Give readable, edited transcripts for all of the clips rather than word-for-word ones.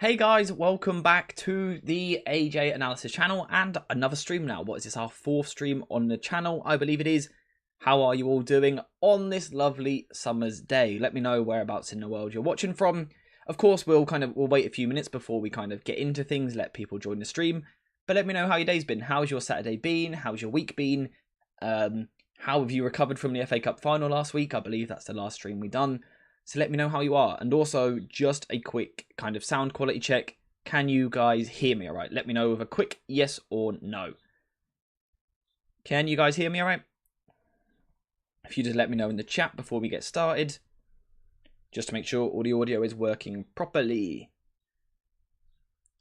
Hey guys, welcome back to the AJ Analysis channel and another stream now. What is this, our fourth stream on the channel? I believe it is. How are you all doing on this lovely summer's day? Let me know whereabouts in the world you're watching from. Of course, we'll wait a few minutes before we get into things, let people join the stream. But let me know how your day's been. How's your Saturday been? How's your week been? How have you recovered from the FA Cup final last week? I believe that's the last stream we done. So let me know how you are. And also, just a quick sound quality check. Can you guys hear me all right? Let me know with a quick yes or no. Can you guys hear me all right? If you just let me know in the chat before we get started. Just to make sure all the audio is working properly.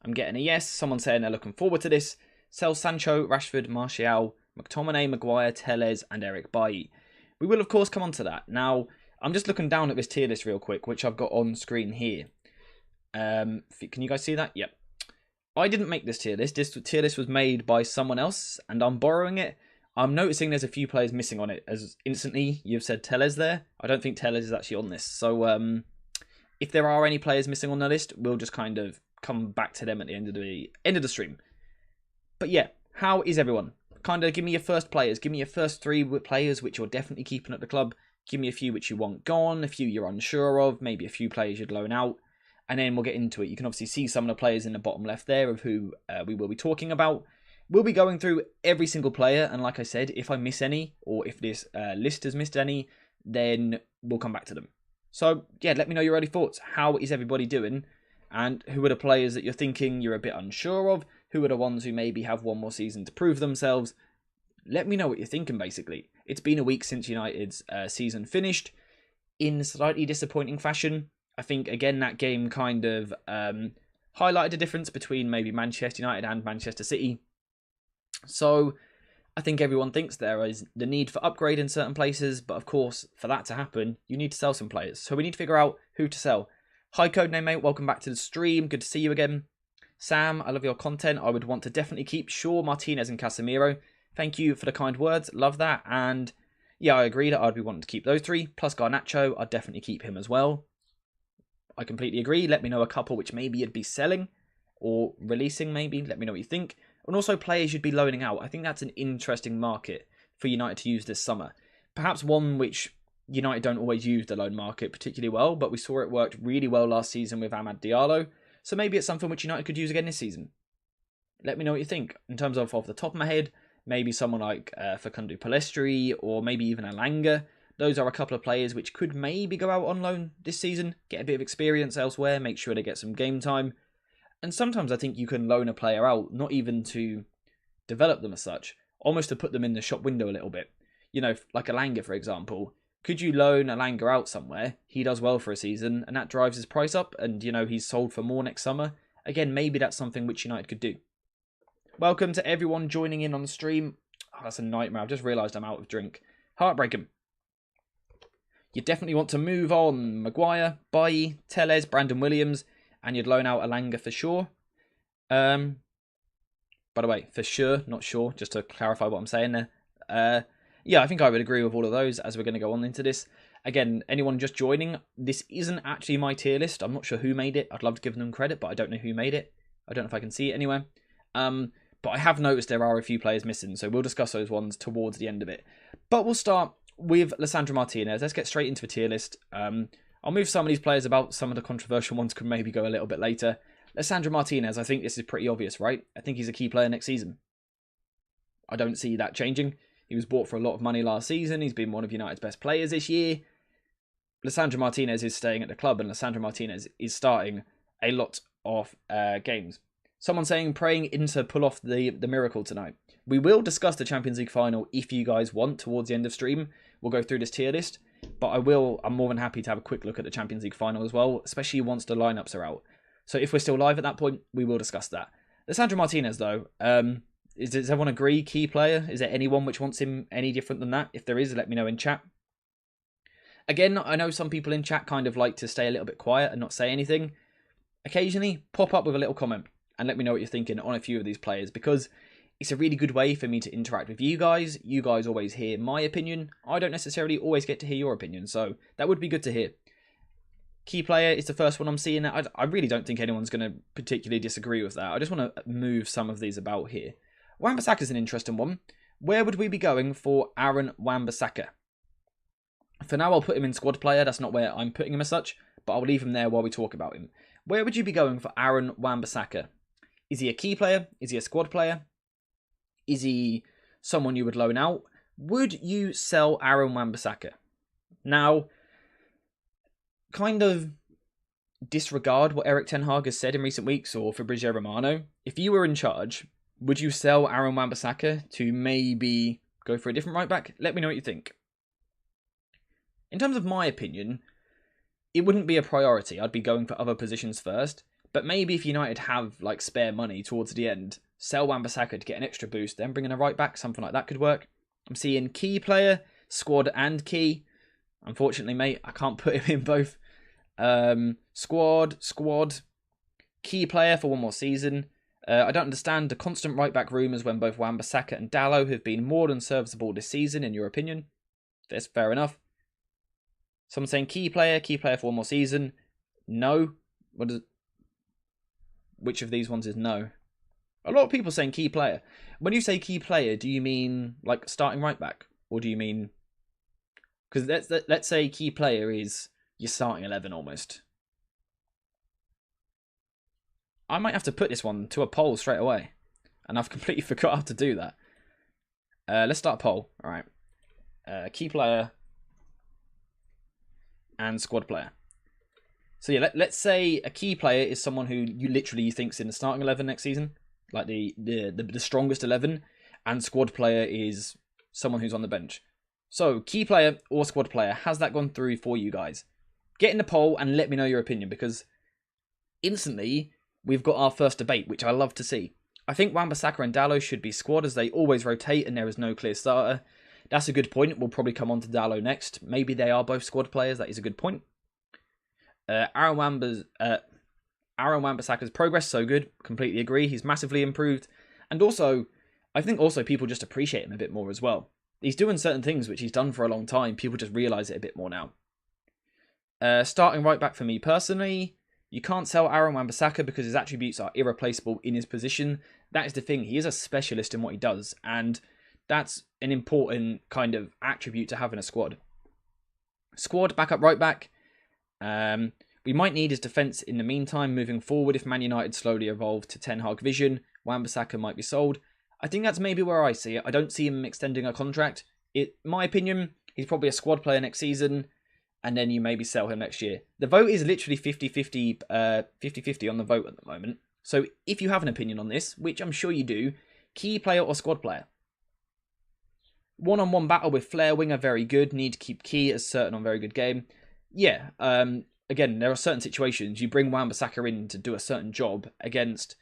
I'm getting a yes. Someone saying they're looking forward to this. Sell Sancho, Rashford, Martial, McTominay, Maguire, Telles, and Eric Bailly. We will, of course, come on to that. Now, I'm just looking down at this tier list real quick, which I've got on screen here. Can you guys see that? Yep. I didn't make this tier list. This tier list was made by someone else, and I'm borrowing it. I'm noticing there's a few players missing on it, as instantly you've said Telles there. I don't think Telles is actually on this. So if there are any players missing on the list, we'll just come back to them at the end of the stream. But yeah, how is everyone? Give me your first players. Give me your first three players which you're definitely keeping at the club. Give me a few which you want gone, a few you're unsure of, maybe a few players you'd loan out, and then we'll get into it. You can obviously see some of the players in the bottom left there of who we will be talking about. We'll be going through every single player, and like I said, if I miss any, or if this list has missed any, then we'll come back to them. So, yeah, let me know your early thoughts. How is everybody doing? And who are the players that you're thinking you're a bit unsure of? Who are the ones who maybe have one more season to prove themselves? Let me know what you're thinking, basically. It's been a week since United's season finished in slightly disappointing fashion. I think, again, that game highlighted the difference between maybe Manchester United and Manchester City. So I think everyone thinks there is the need for upgrade in certain places. But, of course, for that to happen, you need to sell some players. So we need to figure out who to sell. Hi, Codename Mate. Welcome back to the stream. Good to see you again. Sam, I love your content. I would want to definitely keep Shaw, Martinez and Casemiro. Thank you for the kind words. Love that. And yeah, I agree that I'd be wanting to keep those three. Plus Garnacho, I'd definitely keep him as well. I completely agree. Let me know a couple which maybe you'd be selling or releasing maybe. Let me know what you think. And also players you'd be loaning out. I think that's an interesting market for United to use this summer. Perhaps one which United don't always use the loan market particularly well, but we saw it worked really well last season with Amad Diallo. So maybe it's something which United could use again this season. Let me know what you think. In terms of off the top of my head, maybe someone like Facundo Pellistri or maybe even Elanga. Those are a couple of players which could maybe go out on loan this season, get a bit of experience elsewhere, make sure they get some game time. And sometimes I think you can loan a player out, not even to develop them as such, almost to put them in the shop window a little bit. You know, like Elanga, for example. Could you loan Elanga out somewhere? He does well for a season, and that drives his price up, and, you know, he's sold for more next summer. Again, maybe that's something which United could do. Welcome to everyone joining in on the stream. Oh, that's a nightmare. I've just realised I'm out of drink. Heartbreaking. You definitely want to move on. Maguire, Bailly, Telles, Brandon Williams, and you'd loan out Elanga for sure. By the way, for sure, not sure, just to clarify what I'm saying there. Yeah, I think I would agree with all of those as we're going to go on into this. Again, anyone just joining, this isn't actually my tier list. I'm not sure who made it. I'd love to give them credit, but I don't know who made it. I don't know if I can see it anywhere. But I have noticed there are a few players missing, so we'll discuss those ones towards the end of it. But we'll start with Lisandro Martinez. Let's get straight into the tier list. I'll move some of these players about. Some of the controversial ones could maybe go a little bit later. Lisandro Martinez, I think this is pretty obvious, right? I think he's a key player next season. I don't see that changing. He was bought for a lot of money last season. He's been one of United's best players this year. Lisandro Martinez is staying at the club, and Lisandro Martinez is starting a lot of games. Someone saying, praying Inter pull off the miracle tonight. We will discuss the Champions League final if you guys want towards the end of stream. We'll go through this tier list. But I'm more than happy to have a quick look at the Champions League final as well, especially once the lineups are out. So if we're still live at that point, we will discuss that. Lisandro Martinez, though, does everyone agree? Key player? Is there anyone which wants him any different than that? If there is, let me know in chat. Again, I know some people in chat like to stay a little bit quiet and not say anything. Occasionally, pop up with a little comment and let me know what you're thinking on a few of these players, because it's a really good way for me to interact with you guys. You guys always hear my opinion. I don't necessarily always get to hear your opinion, so that would be good to hear. Key player is the first one I'm seeing. I really don't think anyone's going to particularly disagree with that. I just want to move some of these about here. Wan-Bissaka is an interesting one. Where would we be going for Aaron Wan-Bissaka? For now, I'll put him in squad player. That's not where I'm putting him as such, but I'll leave him there while we talk about him. Where would you be going for Aaron Wan-Bissaka? Is he a key player? Is he a squad player? Is he someone you would loan out? Would you sell Aaron Wan-Bissaka? Now, kind of disregard what Erik ten Hag has said in recent weeks, or Fabrizio Romano. If you were in charge, would you sell Aaron Wan-Bissaka to maybe go for a different right back? Let me know what you think. In terms of my opinion, it wouldn't be a priority. I'd be going for other positions first. But maybe if United have like spare money towards the end, sell Wan-Bissaka to get an extra boost, then bring in a right back, something like that could work. I'm seeing key player, squad and key. Unfortunately, mate, I can't put him in both. Squad, key player for one more season. I don't understand the constant right back rumours when both Wan-Bissaka and Dalot have been more than serviceable this season, in your opinion. That's fair enough. Someone saying key player for one more season. No. Which of these ones is no? A lot of people saying key player. When you say key player, do you mean like starting right back? Or do you mean... Because let's say key player is your starting 11 almost. I might have to put this one to a poll straight away. And I've completely forgot how to do that. Let's start a poll. Alright. Key player and squad player. So yeah, let's say a key player is someone who you literally think's in the starting 11 next season. Like the strongest 11. And squad player is someone who's on the bench. So, key player or squad player, has that gone through for you guys? Get in the poll and let me know your opinion, because instantly we've got our first debate, which I love to see. I think Wan-Bissaka and Dalot should be squad, as they always rotate and there is no clear starter. That's a good point. We'll probably come on to Dalot next. Maybe they are both squad players. That is a good point. Aaron Wan-Bissaka's progress so good. Completely agree. He's massively improved. And also, I think also people just appreciate him a bit more as well. He's doing certain things which he's done for a long time. People just realise it a bit more now. Starting right back for me personally, you can't sell Aaron Wan-Bissaka because his attributes are irreplaceable in his position. That is the thing. He is a specialist in what he does. And that's an important kind of attribute to have in a squad. Squad, backup right back. We might need his defence in the meantime moving forward if Man United slowly evolve to Ten Hag vision. Wan-Bissaka might be sold. I think that's maybe where I see it. I don't see him extending a contract. In my opinion, he's probably a squad player next season, and then you maybe sell him next year. The vote is literally 50-50 on the vote at the moment. So if you have an opinion on this, which I'm sure you do, key player or squad player? One-on-one battle with Flair winger, very good. Need to keep key as certain on very good game. Yeah, again, there are certain situations. You bring Wan-Bissaka in to do a certain job against...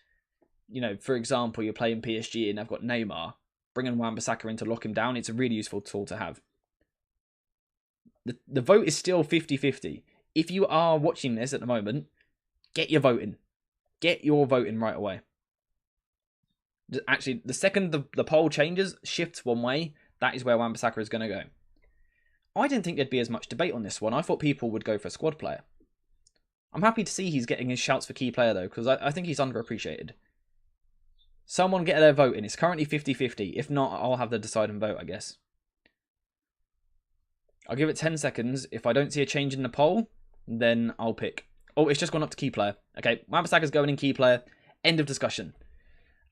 You know, for example, you're playing PSG and I've got Neymar. Bringing Wan-Bissaka in to lock him down, it's a really useful tool to have. The vote is still 50-50. If you are watching this at the moment, get your vote in. Get your vote in right away. Actually, the second the poll changes, shifts one way, that is where Wan-Bissaka is going to go. I didn't think there'd be as much debate on this one. I thought people would go for a squad player. I'm happy to see he's getting his shouts for key player, though, because I think he's underappreciated. Someone get their vote in. It's currently 50-50. If not, I'll have the deciding vote, I guess. I'll give it 10 seconds. If I don't see a change in the poll, then I'll pick. Oh, it's just gone up to key player. Okay, Wan-Bissaka's going in key player. End of discussion.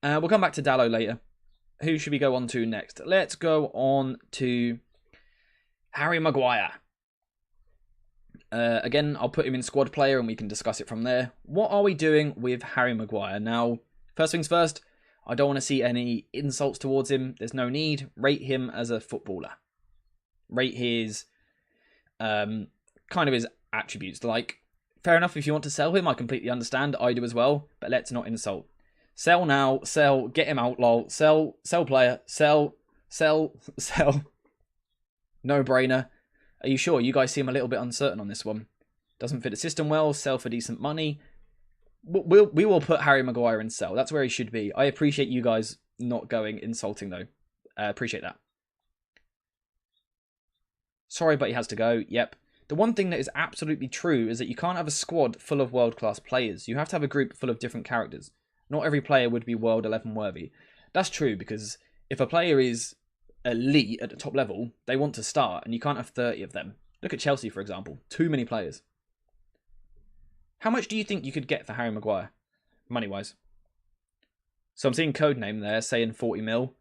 We'll come back to Dalot later. Who should we go on to next? Let's go on to Harry Maguire. Again, I'll put him in squad player and we can discuss it from there. What are we doing with Harry Maguire? Now, first things first, I don't want to see any insults towards him. There's no need. Rate him as a footballer. Rate his, kind of his attributes. Like, fair enough if you want to sell him. I completely understand. I do as well. But let's not insult. Sell now. Sell. Get him out, lol. Sell. Sell player. Sell. Sell. Sell. No brainer. Are you sure? You guys seem a little bit uncertain on this one. Doesn't fit the system well. Sell for decent money. We will put Harry Maguire in sell. That's where he should be. I appreciate you guys not going insulting, though. Appreciate that. Sorry, but he has to go. Yep. The one thing that is absolutely true is that you can't have a squad full of world-class players. You have to have a group full of different characters. Not every player would be World 11 worthy. That's true, because if a player is elite at the top level, they want to start, and you can't have 30 of them. Look at Chelsea, for example. Too many players. How much do you think you could get for Harry Maguire, money-wise? So I'm seeing Codename there saying 40 mil.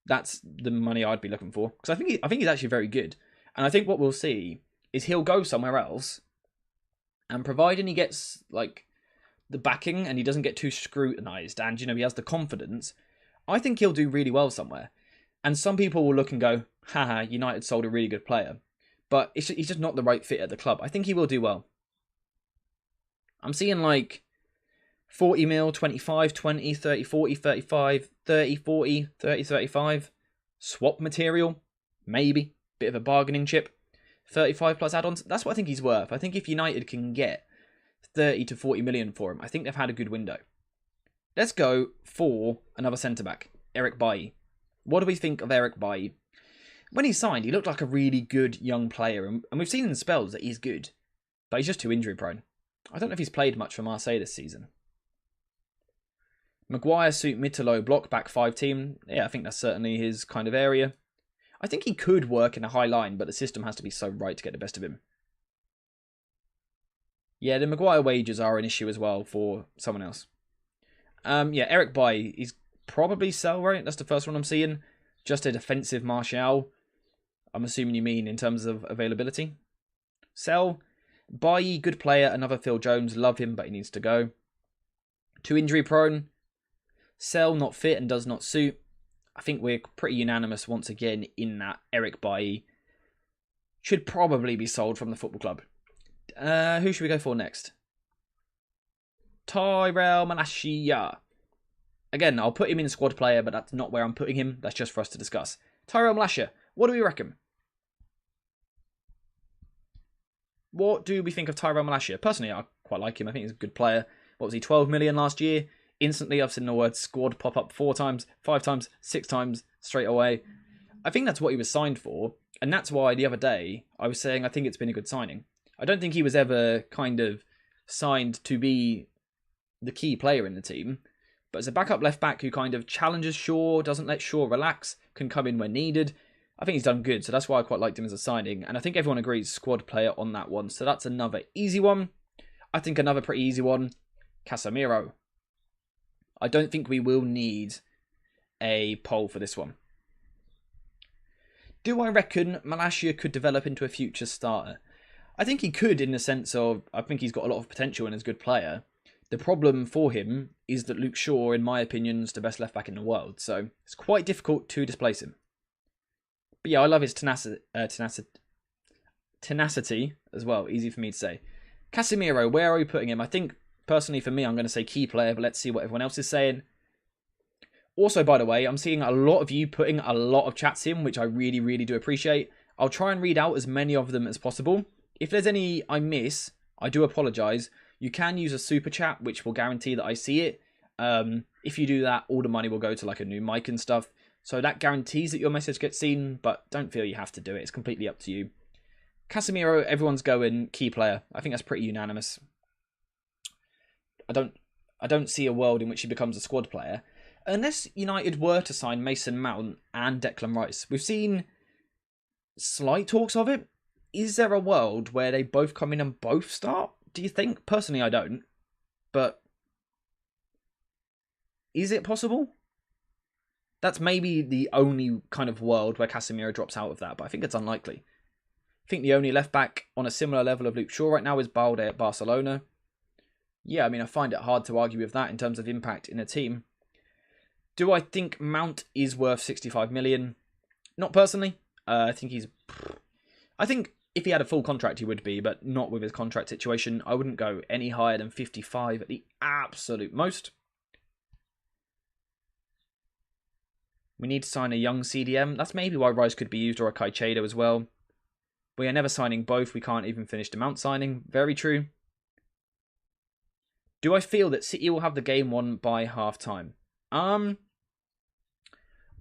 That's the money I'd be looking for, because I think he's actually very good. And I think what we'll see is he'll go somewhere else, and providing he gets like the backing and he doesn't get too scrutinised, and he has the confidence, I think he'll do really well somewhere. And some people will look and go, haha, United sold a really good player. But he's just not the right fit at the club. I think he will do well. I'm seeing like 40 mil, 25, 20, 30, 40, 35, 30, 40, 30, 35. Swap material, maybe. Bit of a bargaining chip. 35 plus add-ons. That's what I think he's worth. I think if United can get 30 to 40 million for him, I think they've had a good window. Let's go for another centre-back, Eric Bailly. What do we think of Eric Bailly? When he signed, he looked like a really good young player, and we've seen in spells that he's good, but he's just too injury-prone. I don't know if he's played much for Marseille this season. Maguire suit mid to low block back 5 team. Yeah, I think that's certainly his kind of area. I think he could work in a high line, but the system has to be so right to get the best of him. Yeah, the Maguire wages are an issue as well for someone else. Yeah, Eric Bailly, he's probably sell, right? That's the first one I'm seeing. Just a defensive Martial. I'm assuming you mean in terms of availability. Sell. Bailly, good player. Another Phil Jones. Love him, but he needs to go. Too injury prone. Sell, not fit and does not suit. I think we're pretty unanimous once again in that Eric Bailly should probably be sold from the football club. Who should we go for next? Tyrell Malacia. Again, I'll put him in squad player, but that's not where I'm putting him. That's just for us to discuss. Tyrell Malacia, what do we reckon? What do we think of Tyrell Malacia? Personally, I quite like him. I think he's a good player. What was he, 12 million last year? Instantly, I've seen the word squad pop up 4 times, 5 times, 6 times straight away. I think that's what he was signed for. And that's why the other day I was saying I think it's been a good signing. I don't think he was ever kind of signed to be the key player in the team. But as a backup left back who kind of challenges Shaw, doesn't let Shaw relax, can come in when needed, I think he's done good. So that's why I quite liked him as a signing. And I think everyone agrees squad player on that one. So that's another easy one. I think another pretty easy one, Casemiro. I don't think we will need a poll for this one. Do I reckon Malacia could develop into a future starter? I think he could, in the sense of, I think he's got a lot of potential and is a good player. The problem for him is that Luke Shaw, in my opinion, is the best left back in the world. So it's quite difficult to displace him. But yeah, I love his tenacity as well. Easy for me to say. Casemiro, where are we putting him? I think, personally for me, I'm going to say key player, but let's see what everyone else is saying. Also, by the way, I'm seeing a lot of you putting a lot of chats in, which I really, really do appreciate. I'll try and read out as many of them as possible. If there's any I miss, I do apologise. You can use a super chat, which will guarantee that I see it. If you do that, all the money will go to like a new mic and stuff. So that guarantees that your message gets seen, but don't feel you have to do it. It's completely up to you. Casemiro, everyone's going key player. I think that's pretty unanimous. I don't see a world in which he becomes a squad player. Unless United were to sign Mason Mount and Declan Rice. We've seen slight talks of it. Is there a world where they both come in and both start? Do you think? Personally, I don't. But is it possible? That's maybe the only kind of world where Casemiro drops out of that, but I think it's unlikely. I think the only left back on a similar level of Luke Shaw right now is Balde at Barcelona. Yeah, I mean, I find it hard to argue with that in terms of impact in a team. Do I think Mount is worth 65 million? Not personally. I think if he had a full contract, he would be, but not with his contract situation. I wouldn't go any higher than 55 at the absolute most. We need to sign a young CDM. That's maybe why Rice could be used, or a Caicedo as well. We are never signing both. We can't even finish the Mount signing. Very true. Do I feel that City will have the game won by half-time? I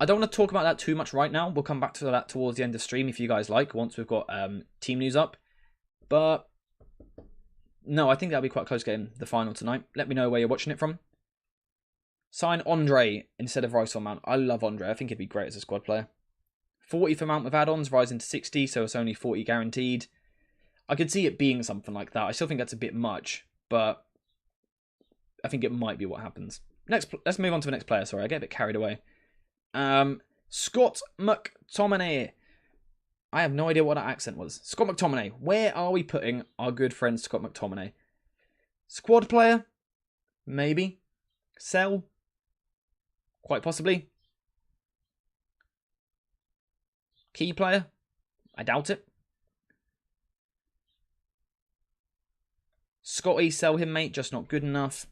don't want to talk about that too much right now. We'll come back to that towards the end of stream if you guys like, once we've got team news up. But no, I think that'll be quite a close game, the final tonight. Let me know where you're watching it from. Sign Andre instead of Rice or Mount. I love Andre. I think he'd be great as a squad player. 40 for Mount with add-ons, rising to 60, so it's only 40 guaranteed. I could see it being something like that. I still think that's a bit much, but I think it might be what happens. Let's move on to the next player. Sorry, I get a bit carried away. Scott McTominay. I have no idea what that accent was. Scott McTominay. Where are we putting our good friend Scott McTominay? Squad player? Maybe. Sell? Quite possibly. Key player? I doubt it. Scotty, sell him, mate. Just not good enough.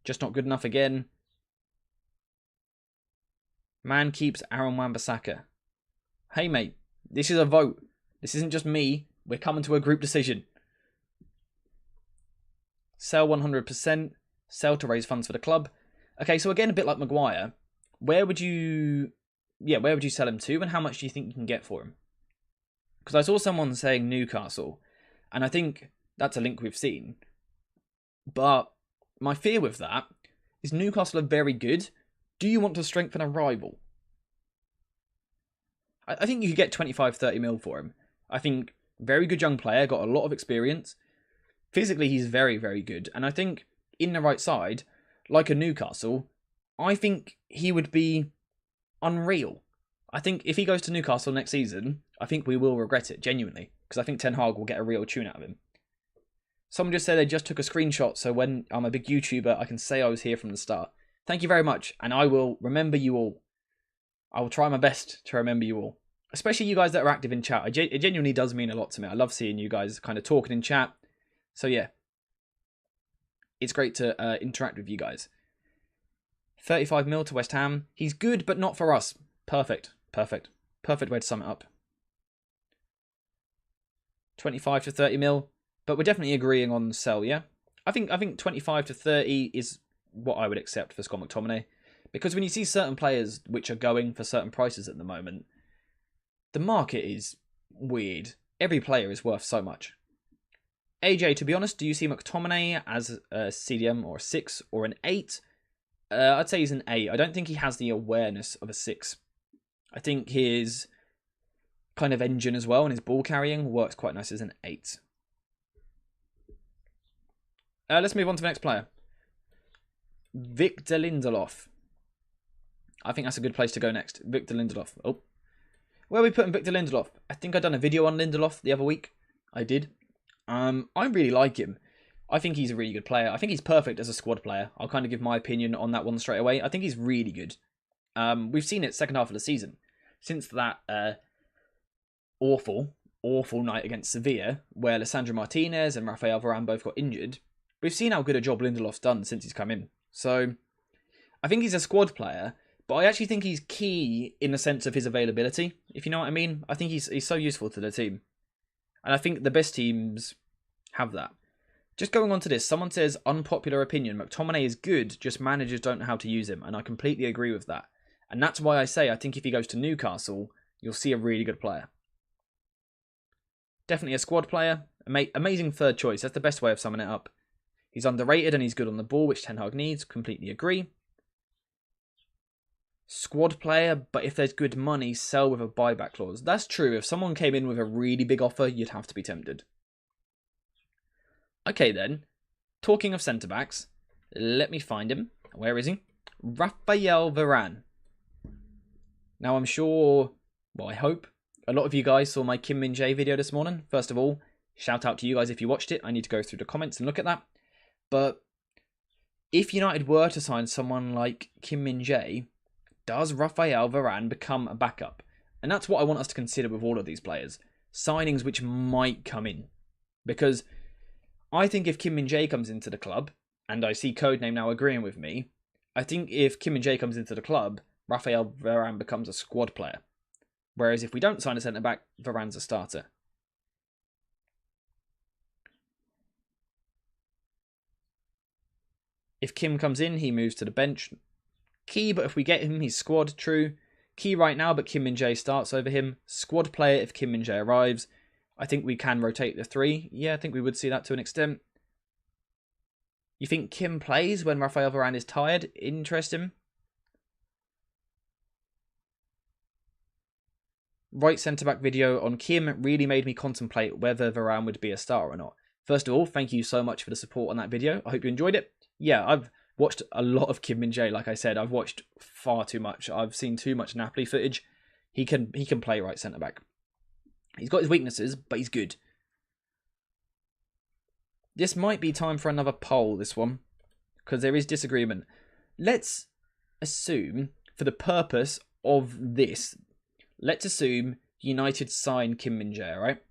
Just not good enough again. Man keeps Aaron Wan-Bissaka. Hey, mate. This is a vote. This isn't just me. We're coming to a group decision. Sell 100%. Sell to raise funds for the club. Okay, so again, a bit like Maguire. Where would you sell him to, and how much do you think you can get for him? Because I saw someone saying Newcastle, and I think that's a link we've seen. But my fear with that is Newcastle are very good. Do you want to strengthen a rival? I think you could get 25, 30 mil for him. I think very good young player, got a lot of experience. Physically, he's very, very good. And I think in the right side, like a Newcastle, I think he would be unreal. I think if he goes to Newcastle next season, I think we will regret it, genuinely. Because I think Ten Hag will get a real tune out of him. Someone just said they just took a screenshot, so when I'm a big YouTuber, I can say I was here from the start. Thank you very much, and I will remember you all. I will try my best to remember you all. Especially you guys that are active in chat. It genuinely does mean a lot to me. I love seeing you guys kind of talking in chat. So yeah. It's great to interact with you guys. 35 mil to West Ham. He's good, but not for us. Perfect. Perfect. Perfect way to sum it up. 25 to 30 mil. But we're definitely agreeing on sell, yeah? I think 25 to 30 is what I would accept for Scott McTominay. Because when you see certain players which are going for certain prices at the moment, the market is weird. Every player is worth so much. AJ, to be honest, do you see McTominay as a CDM or a 6 or an 8? I'd say he's an 8. I don't think he has the awareness of a 6. I think his kind of engine as well and his ball carrying works quite nice as an 8. Let's move on to the next player. Victor Lindelof. I think that's a good place to go next. Victor Lindelof. Oh. Where are we putting Victor Lindelof? I think I done a video on Lindelof the other week. I did. I really like him. I think he's a really good player. I think he's perfect as a squad player. I'll kind of give my opinion on that one straight away. I think he's really good. We've seen it second half of the season. Since that awful night against Sevilla, where Lisandro Martinez and Rafael Varane both got injured, we've seen how good a job Lindelof's done since he's come in. So, I think he's a squad player, but I actually think he's key in the sense of his availability, if you know what I mean. I think he's so useful to the team. And I think the best teams have that. Just going on to this, someone says, unpopular opinion, McTominay is good, just managers don't know how to use him. And I completely agree with that. And that's why I say I think if he goes to Newcastle, you'll see a really good player. Definitely a squad player. Amazing third choice. That's the best way of summing it up. He's underrated and he's good on the ball, which Ten Hag needs. Completely agree. Squad player, but if there's good money, sell with a buyback clause. That's true. If someone came in with a really big offer, you'd have to be tempted. Okay then. Talking of centre-backs, let me find him. Where is he? Rafael Varane. Now I'm sure, well I hope, a lot of you guys saw my Kim Min-jae video this morning. First of all, shout out to you guys if you watched it. I need to go through the comments and look at that. But if United were to sign someone like Kim Min-jae, does Rafael Varane become a backup? And that's what I want us to consider with all of these players. Signings which might come in. Because I think if Kim Min-jae comes into the club, and I see Codename now agreeing with me, I think if Kim Min-jae comes into the club, Rafael Varane becomes a squad player. Whereas if we don't sign a centre-back, Varane's a starter. If Kim comes in, he moves to the bench. Key, but if we get him, he's squad, true. Key right now, but Kim Min-jae starts over him. Squad player if Kim Min-jae arrives. I think we can rotate the 3. Yeah, I think we would see that to an extent. You think Kim plays when Raphael Varane is tired? Interesting. Right centre-back video on Kim really made me contemplate whether Varane would be a star or not. First of all, thank you so much for the support on that video. I hope you enjoyed it. Yeah, I've watched a lot of Kim Min-jae. Like I said, I've watched far too much. I've seen too much Napoli footage. He can play right centre-back. He's got his weaknesses, but he's good. This might be time for another poll, this one, because there is disagreement. Let's assume, for the purpose of this, let's assume United sign Kim Min-jae, right?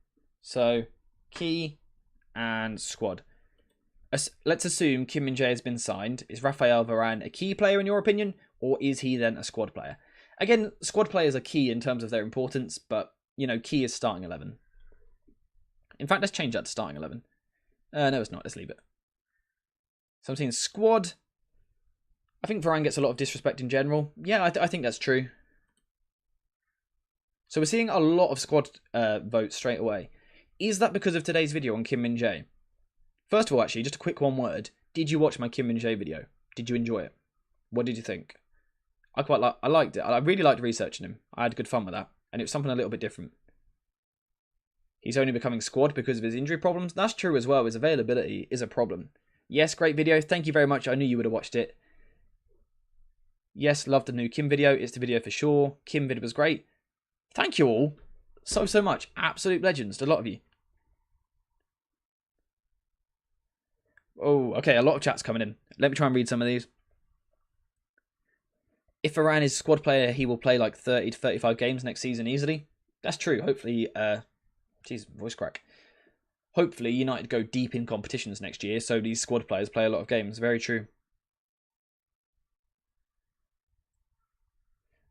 So, key and squad. Let's assume Kim Min-jae has been signed. Is Raphael Varane a key player in your opinion, or is he then a squad player? Again, squad players are key in terms of their importance, but, you know, key is starting 11. In fact, let's change that to starting 11. No, it's not. Let's leave it. So I'm seeing squad. I think Varane gets a lot of disrespect in general. Yeah, I think that's true. So we're seeing a lot of squad votes straight away. Is that because of today's video on Kim Min-jae? First of all, actually, just a quick one word. Did you watch my Kim Min-jae video? Did you enjoy it? What did you think? I liked it. I really liked researching him. I had good fun with that. And it was something a little bit different. He's only becoming squad because of his injury problems. That's true as well. His availability is a problem. Yes, great video. Thank you very much. I knew you would have watched it. Yes, loved the new Kim video. It's the video for sure. Kim video was great. Thank you all so much. Absolute legends. A lot of you. Oh, okay. A lot of chat's coming in. Let me try and read some of these. If Varane is squad player, he will play like 30 to 35 games next season easily. That's true. Hopefully, jeez, voice crack. Hopefully, United go deep in competitions next year, so these squad players play a lot of games. Very true.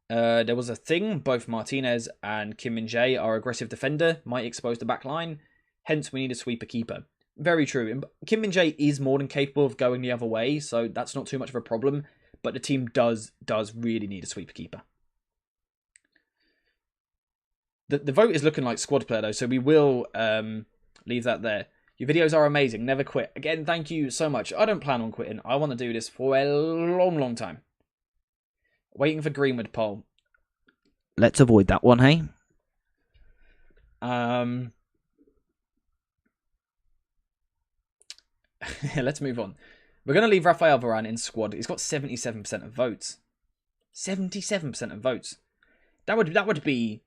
There was a thing. Both Martinez and Kim Min-jae are aggressive defender, might expose the back line. Hence, we need a sweeper keeper. Very true. Kim Min-jae is more than capable of going the other way, so that's not too much of a problem. But the team does really need a sweeper keeper. The vote is looking like squad player, though, so we will leave that there. Your videos are amazing. Never quit. Again, thank you so much. I don't plan on quitting. I want to do this for a long time. Waiting for Greenwood poll. Let's avoid that one, hey? Let's move on. We're going to leave Raphael Varane in squad. He's got 77% of votes. 77% of votes. That would be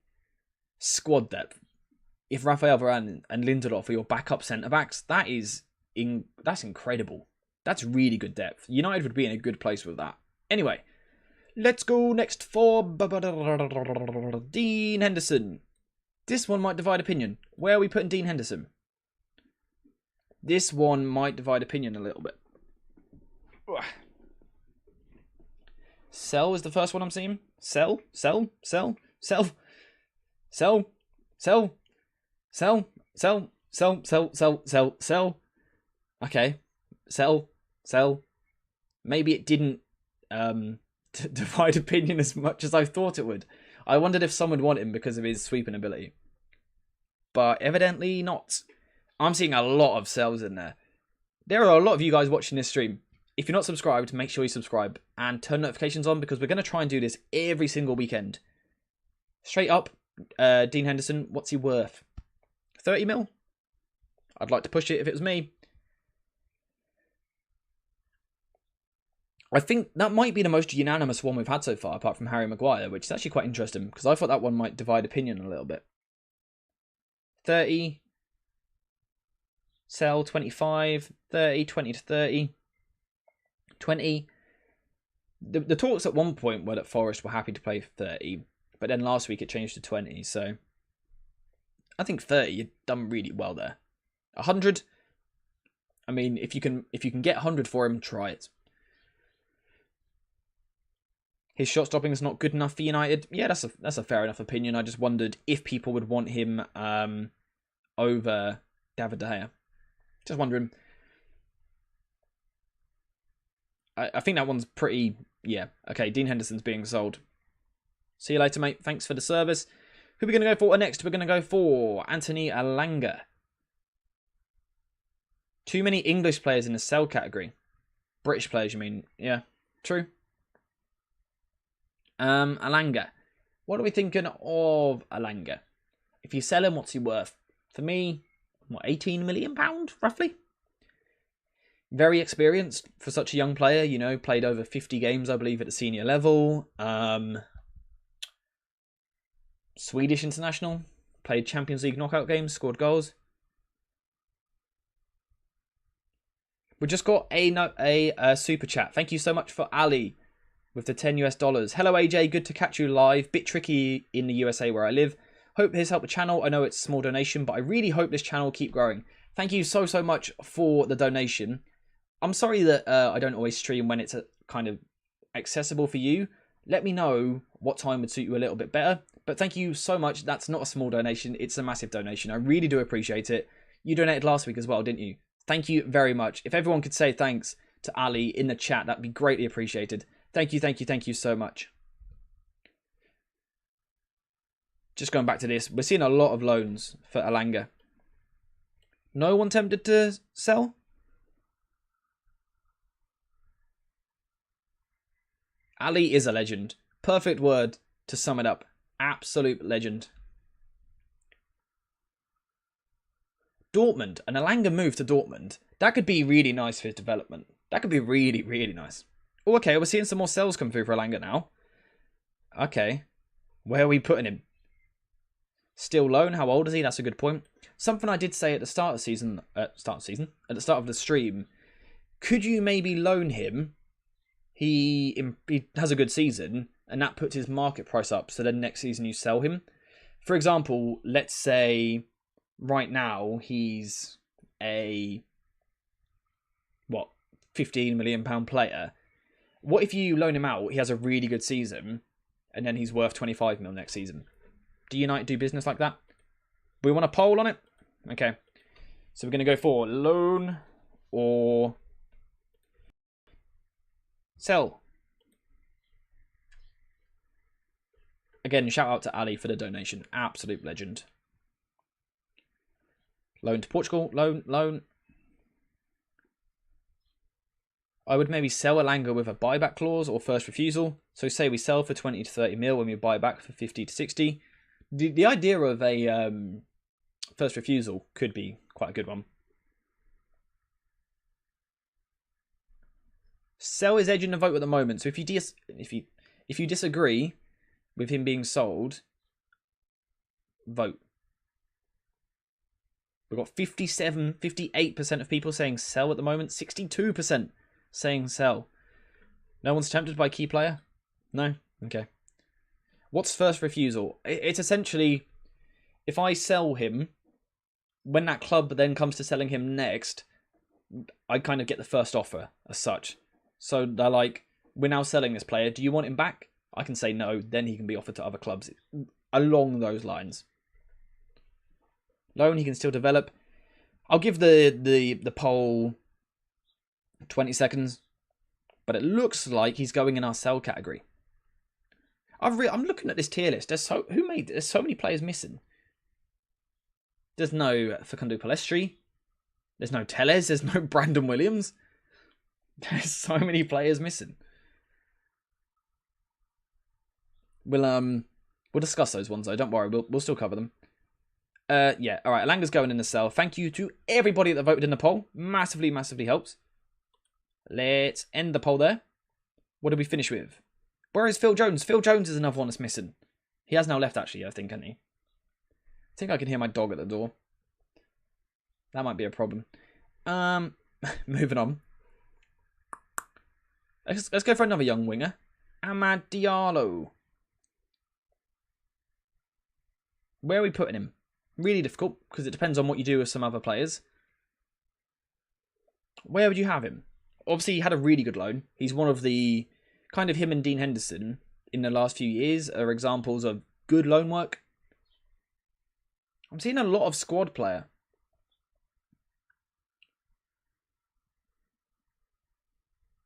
squad depth. If Raphael Varane and Lindelof are your backup centre-backs, that's incredible. That's really good depth. United would be in a good place with that. Anyway, let's go next for Dean Henderson. This one might divide opinion. Where are we putting Dean Henderson? This one might divide opinion a little bit. Sell is the first one I'm seeing. Sell. Okay. Sell. Maybe it didn't divide opinion as much as I thought it would. I wondered if someone would want him because of his sweeping ability. But evidently not. I'm seeing a lot of sells in there. There are a lot of you guys watching this stream. If you're not subscribed, make sure you subscribe and turn notifications on because we're going to try and do this every single weekend. Straight up, Dean Henderson, what's he worth? 30 mil? I'd like to push it if it was me. I think that might be the most unanimous one we've had so far, apart from Harry Maguire, which is actually quite interesting because I thought that one might divide opinion a little bit. 30. Sell 25, 30, 20 to 30, 20. The talks at one point were that Forest were happy to play 30, but then last week it changed to 20. So I think 30, you've done really well there. 100. I mean, if you can get 100 for him, try it. His shot stopping is not good enough for United. Yeah, that's a fair enough opinion. I just wondered if people would want him over David De Gea. Just wondering. I think that one's pretty... Yeah. Okay, Dean Henderson's being sold. See you later, mate. Thanks for the service. Who are we going to go for next? We're going to go for Antony Elanga. Too many English players in the sell category. British players, you mean? Yeah, true. Elanga. What are we thinking of Elanga? If you sell him, what's he worth? For me, what, £18 million, roughly? Very experienced for such a young player, you know, played over 50 games, I believe, at the senior level. Swedish international, played Champions League knockout games, scored goals. We just got a super chat. Thank you so much for Ali with the $10 US. Hello AJ, good to catch you live. Bit tricky in the USA where I live. Hope this helped the channel. I know it's a small donation, but I really hope this channel will keep growing. Thank you so much for the donation. I'm sorry that I don't always stream when it's kind of accessible for you. Let me know what time would suit you a little bit better. But thank you so much. That's not a small donation. It's a massive donation. I really do appreciate it. You donated last week as well, didn't you? Thank you very much. If everyone could say thanks to Ali in the chat, that'd be greatly appreciated. Thank you so much. Just going back to this, we're seeing a lot of loans for Elanga. No one tempted to sell? Ali is a legend. Perfect word to sum it up. Absolute legend. Dortmund. An Elanga move to Dortmund. That could be really nice for his development. That could be really, really nice. Oh, okay, we're seeing some more sales come through for Elanga now. Okay. Where are we putting him? Still loan. How old is he? That's a good point. Something I did say at the start of the season. At the start of the stream. Could you maybe loan him? He has a good season, and that puts his market price up. So then next season you sell him. For example, let's say right now he's a £15 million player. What if you loan him out? He has a really good season, and then he's worth 25 mil next season. Do United do business like that? We want a poll on it? Okay. So we're going to go for loan or sell. Again, shout out to Ali for the donation. Absolute legend. Loan to Portugal. Loan. I would maybe sell Elanga with a buyback clause or first refusal. So say we sell for 20 to 30 mil and we buy back for 50 to 60. The idea of a first refusal could be quite a good one. Sell is edging the vote at the moment. So if you disagree with him being sold, vote. We've got 58% of people saying sell at the moment. 62% saying sell. No one's tempted by key player? No? Okay. What's first refusal? It's essentially, if I sell him, when that club then comes to selling him next, I kind of get the first offer as such. So they're like, we're now selling this player. Do you want him back? I can say no. Then he can be offered to other clubs. Along those lines. Loan, he can still develop. I'll give the poll 20 seconds. But it looks like he's going in our sell category. I'm looking at this tier list. There's so many players missing. There's no Facundo Palestri. There's no Tellez. There's no Brandon Williams. There's so many players missing. We'll discuss those ones though. Don't worry. We'll still cover them. Yeah. All right. Elanga's going in the sell. Thank you to everybody that voted in the poll. Massively helps. Let's end the poll there. What did we finish with? Where is Phil Jones? Phil Jones is another one that's missing. He has now left, actually, I think, hasn't he? I think I can hear my dog at the door. That might be a problem. Moving on. Let's go for another young winger. Amad Diallo. Where are we putting him? Really difficult, because it depends on what you do with some other players. Where would you have him? Obviously, he had a really good loan. He's one of the... Kind of him and Dean Henderson in the last few years are examples of good loan work. I'm seeing a lot of squad player.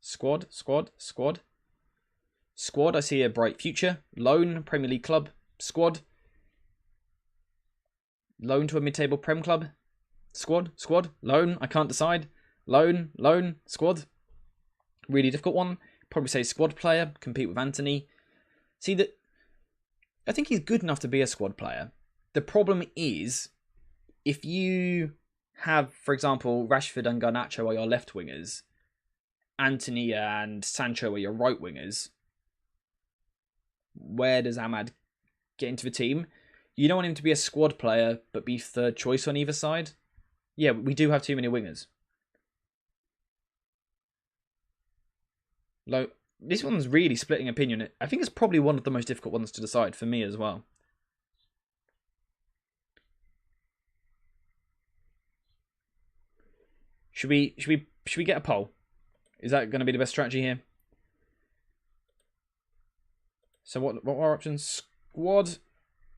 Squad. I see a bright future. Loan, Premier League club. Squad. Loan to a mid-table Prem club? Squad? Loan? I can't decide. Loan? Squad? Really difficult one. Probably say squad player, compete with Antony. See, that I think he's good enough to be a squad player. The problem is, if you have, for example, Rashford and Garnacho are your left wingers, Antony and Sancho are your right wingers, where does Ahmad get into the team? You don't want him to be a squad player, but be third choice on either side. Yeah, we do have too many wingers. Like, this one's really splitting opinion. I think it's probably one of the most difficult ones to decide for me as well. Should we get a poll? Is that going to be the best strategy here? So what are our options? Squad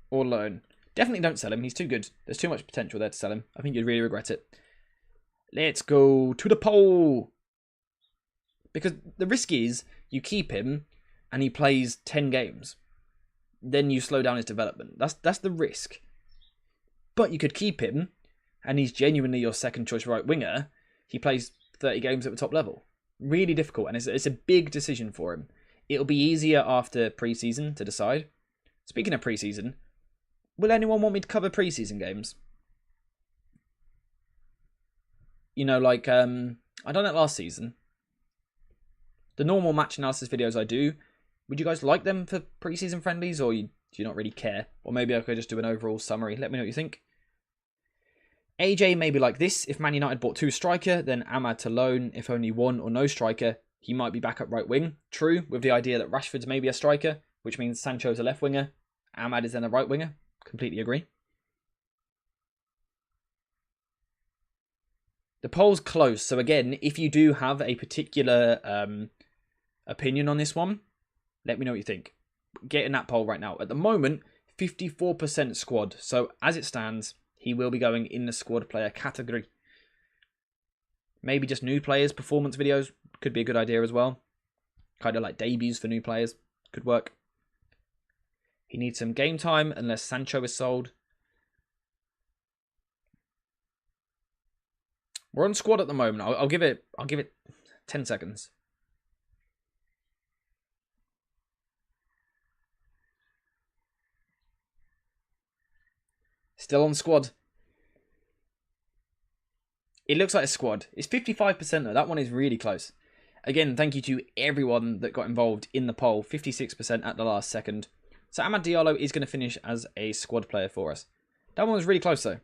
or loan? Definitely don't sell him. He's too good. There's too much potential there to sell him. I think you'd really regret it. Let's go to the poll. Because the risk is you keep him and he plays 10 games. Then you slow down his development. That's the risk. But you could keep him and he's genuinely your second choice right winger. He plays 30 games at the top level. Really difficult, and it's a big decision for him. It'll be easier after pre-season to decide. Speaking of pre-season, will anyone want me to cover pre-season games? You know, like, I done it last season. The normal match analysis videos I do, would you guys like them for pre-season friendlies, or do you not really care? Or maybe I could just do an overall summary. Let me know what you think. AJ may be like this. If Man United bought 2 striker, then Ahmad to loan. If only 1 or no striker, he might be back up right wing. True, with the idea that Rashford's maybe a striker, which means Sancho's a left winger. Ahmad is then a right winger. Completely agree. The poll's close. So again, if you do have a particular opinion on this one, let me know what you think. Get in that poll right now. At the moment, 54% squad. So as it stands, he will be going in the squad player category. Maybe just new players, performance videos could be a good idea as well. Kind of like debuts for new players. Could work. He needs some game time unless Sancho is sold. We're on squad at the moment. I'll give it 10 seconds. Still on squad. It looks like a squad. It's 55% though. That one is really close. Again, thank you to everyone that got involved in the poll. 56% at the last second. So Amad Diallo is going to finish as a squad player for us. That one was really close though.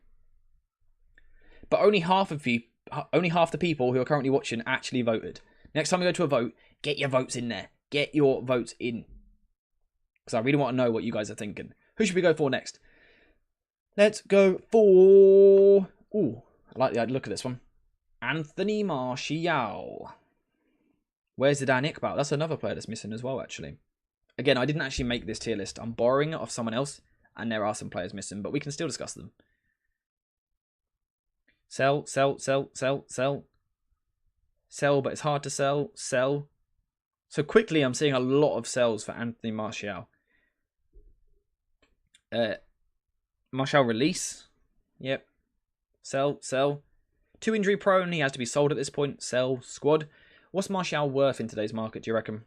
But only half the people who are currently watching actually voted. Next time we go to a vote, get your votes in there. Get your votes in. Because I really want to know what you guys are thinking. Who should we go for next? Let's go for... Ooh, I like the look of this one. Anthony Martial. Where's the Dan Iqbal? That's another player that's missing as well, actually. Again, I didn't actually make this tier list. I'm borrowing it off someone else, and there are some players missing, but we can still discuss them. Sell. Sell, but it's hard to sell. Sell. So quickly, I'm seeing a lot of sells for Anthony Martial. Martial release. Yep. Sell. 2 injury prone. He has to be sold at this point. Sell. Squad. What's Martial worth in today's market, do you reckon?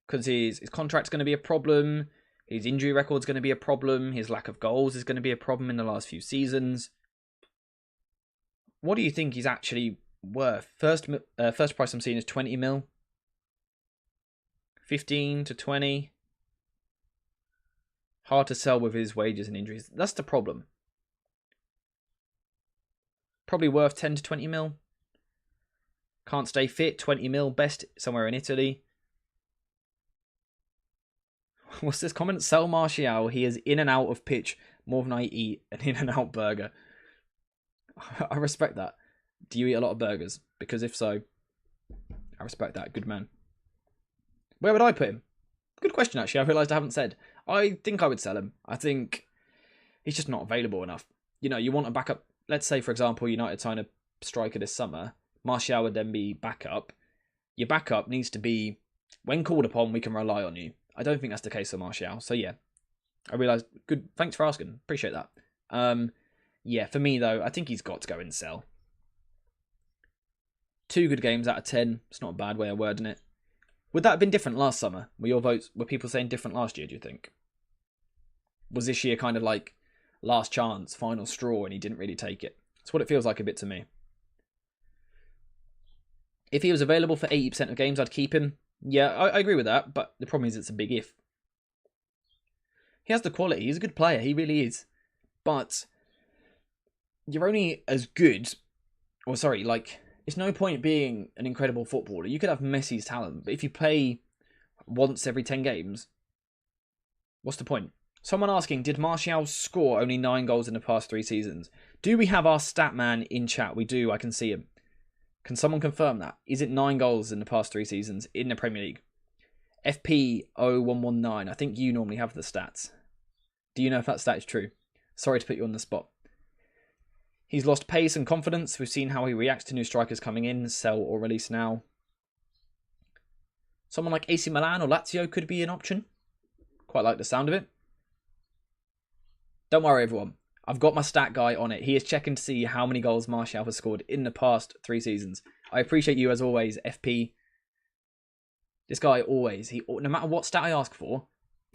Because his contract's going to be a problem. His injury record's going to be a problem. His lack of goals is going to be a problem in the last few seasons. What do you think he's actually worth? First price I'm seeing is 20 mil. 15 to 20. Hard to sell with his wages and injuries. That's the problem. Probably worth 10 to 20 mil. Can't stay fit. 20 mil. Best somewhere in Italy. What's this comment? Sell Martial. He is in and out of pitch more than I eat an in and out burger. I respect that. Do you eat a lot of burgers? Because if so, I respect that. Good man. Where would I put him? Good question, actually. I realised I haven't said. I think I would sell him. I think he's just not available enough. You know, you want a backup. Let's say, for example, United sign a striker this summer. Martial would then be backup. Your backup needs to be, when called upon, we can rely on you. I don't think that's the case for Martial. So, yeah. I realised. Good. Thanks for asking. Appreciate that. Yeah, for me though, I think he's got to go and sell. 2 good games out of 10. It's not a bad way of wording it. Would that have been different last summer? Were people saying different last year, do you think? Was this year kind of like last chance, final straw, and he didn't really take it? That's what it feels like a bit to me. If he was available for 80% of games, I'd keep him. Yeah, I agree with that, but the problem is it's a big if. He has the quality. He's a good player. He really is. But you're only as good... Or sorry, like... It's no point being an incredible footballer. You could have Messi's talent, but if you play once every 10 games, what's the point? Someone asking, did Martial score only 9 goals in the past 3 seasons? Do we have our stat man in chat? We do. I can see him. Can someone confirm that? Is it 9 goals in the past 3 seasons in the Premier League? FP0119. I think you normally have the stats. Do you know if that stat is true? Sorry to put you on the spot. He's lost pace and confidence. We've seen how he reacts to new strikers coming in, sell or release now. Someone like AC Milan or Lazio could be an option. Quite like the sound of it. Don't worry, everyone. I've got my stat guy on it. He is checking to see how many goals Martial has scored in the past 3 seasons. I appreciate you as always, FP. This guy always, no matter what stat I ask for,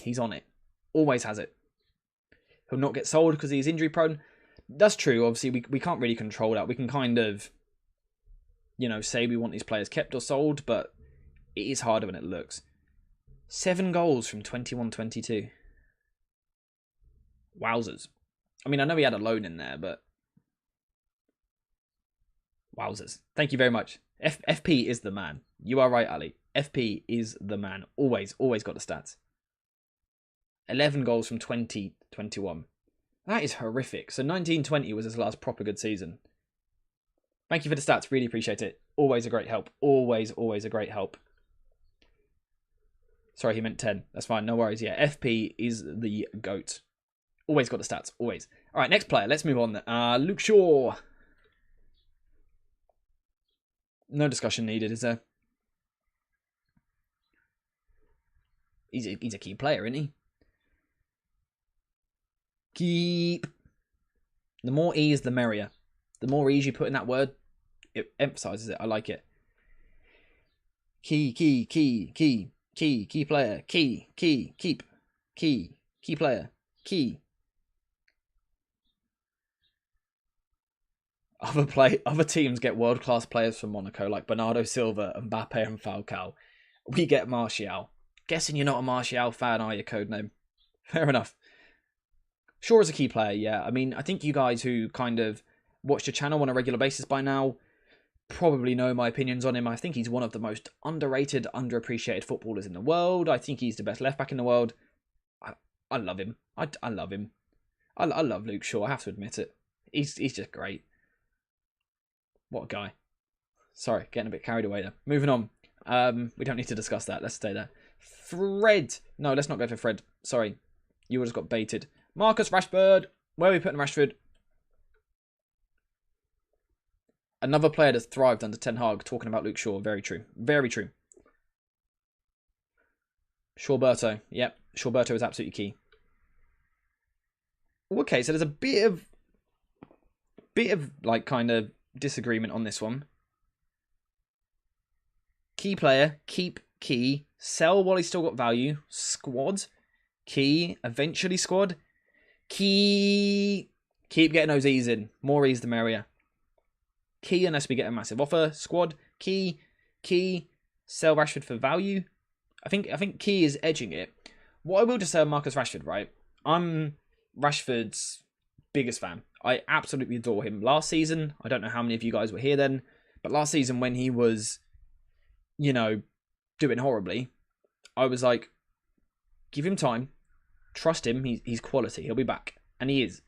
he's on it. Always has it. He'll not get sold because he's injury prone. That's true. Obviously, we can't really control that. We can kind of, say we want these players kept or sold, but it is harder than it looks. 7 goals from 21-22. Wowzers. I mean, I know he had a loan in there, but... Wowzers. Thank you very much. FP is the man. You are right, Ali. FP is the man. Always got the stats. 11 goals from 20-21. That is horrific. So 19-20 was his last proper good season. Thank you for the stats. Really appreciate it. Always a great help. Always a great help. Sorry, he meant 10. That's fine. No worries. Yeah, FP is the GOAT. Always got the stats. Always. All right, next player. Let's move on. Luke Shaw. No discussion needed, is there? He's a key player, isn't he? Keep. The more E's, the merrier. The more E's you put in that word, it emphasizes it. I like it. Key player. Key player. Key. Other teams get world-class players from Monaco, like Bernardo Silva, Mbappe and Falcao. We get Martial. Guessing you're not a Martial fan, are you, Codename? Fair enough. Shaw is a key player, yeah. I mean, I think you guys who kind of watch the channel on a regular basis by now probably know my opinions on him. I think he's one of the most underrated, underappreciated footballers in the world. I think he's the best left-back in the world. I love him. I love him. I love Luke Shaw, I have to admit it. He's just great. What a guy. Sorry, getting a bit carried away there. Moving on. We don't need to discuss that. Let's stay there. Fred. No, let's not go for Fred. Sorry. You just got baited. Marcus Rashford. Where are we putting Rashford? Another player that's thrived under Ten Hag, talking about Luke Shaw. Very true. Very true. Shawberto. Yep. Shawberto is absolutely key. Okay, so there's a bit of like kind of disagreement on this one. Key player, keep key, sell while he's still got value, squad, key, eventually squad, key, keep getting those E's in, more E's the merrier. Key unless we get a massive offer, squad, key, sell Rashford for value. I think key is edging it. What I will just say on Marcus Rashford, right? I'm Rashford's biggest fan. I absolutely adore him. Last season, I don't know how many of you guys were here then, but last season when he was, doing horribly, I was like, give him time, trust him, he's quality, he'll be back, and he is.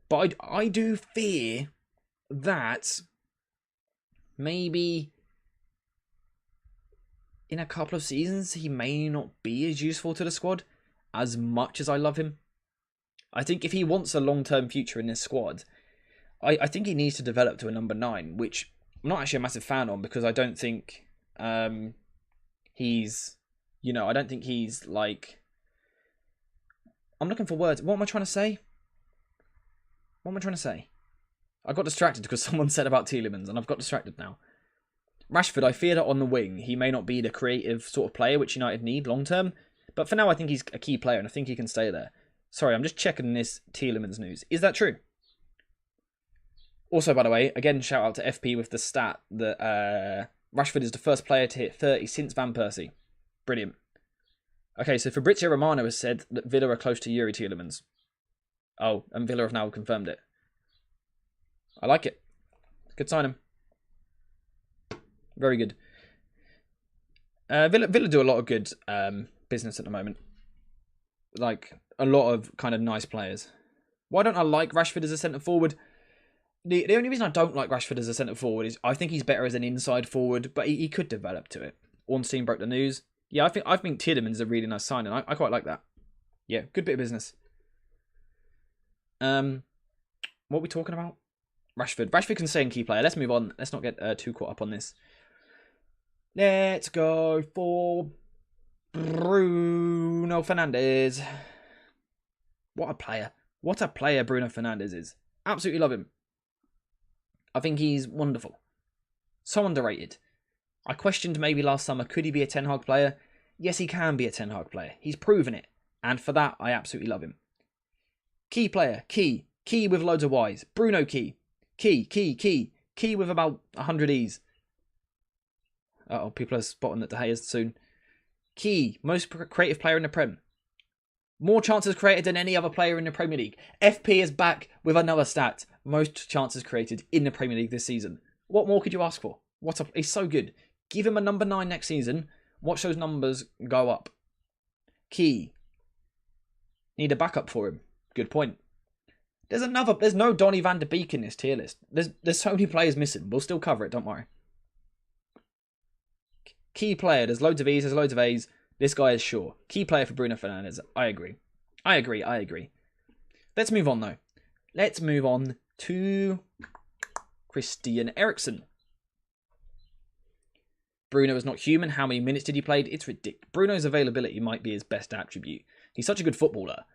But I do fear that maybe in a couple of seasons he may not be as useful to the squad as much as I love him. I think if he wants a long-term future in this squad, I think he needs to develop to a number 9, which I'm not actually a massive fan on because I don't think he's, I don't think he's like, I'm looking for words. What am I trying to say? What am I trying to say? I got distracted because someone said about Tielemans, and I've got distracted now. Rashford, I fear that on the wing, he may not be the creative sort of player which United need long term, but for now I think he's a key player, and I think he can stay there. Sorry, I'm just checking this Tielemans news. Is that true? Also, by the way, again, shout out to FP with the stat that Rashford is the first player to hit 30 since Van Persie. Brilliant. Okay, so Fabrizio Romano has said that Villa are close to Yuri Tielemans. Oh, and Villa have now confirmed it. I like it. Good signing. Very good. Villa do a lot of good business at the moment. Like, a lot of kind of nice players. Why don't I like Rashford as a centre-forward? The only reason I don't like Rashford as a centre-forward is I think he's better as an inside forward, but he could develop to it. Ornstein broke the news. Yeah, I think Tielemans is a really nice signing. I quite like that. Yeah, good bit of business. What are we talking about? Rashford. Rashford can stay in key player. Let's move on. Let's not get too caught up on this. Let's go for Bruno Fernandes. What a player. What a player Bruno Fernandes is. Absolutely love him. I think he's wonderful. So underrated. I questioned maybe last summer, could he be a Ten Hag player? Yes, he can be a Ten Hag player. He's proven it. And for that, I absolutely love him. Key player. Key. Key with loads of Ys. Bruno Key. Key. Key with about 100 Es. Uh-oh, people are spotting that De Gea's soon. Key. Most creative player in the Prem. More chances created than any other player in the Premier League. FP is back with another stat. Most chances created in the Premier League this season. What more could you ask for? He's so good. Give him a number 9 next season. Watch those numbers go up. Key. Need a backup for him. Good point. There's no Donny van de Beek in this tier list. There's so many players missing. We'll still cover it, don't worry. Key player. There's loads of E's, there's loads of A's. This guy is sure. Key player for Bruno Fernandes. I agree. Let's move on, though. Let's move on to Christian Eriksen. Bruno is not human. How many minutes did he play? It's ridiculous. Bruno's availability might be his best attribute. He's such a good footballer.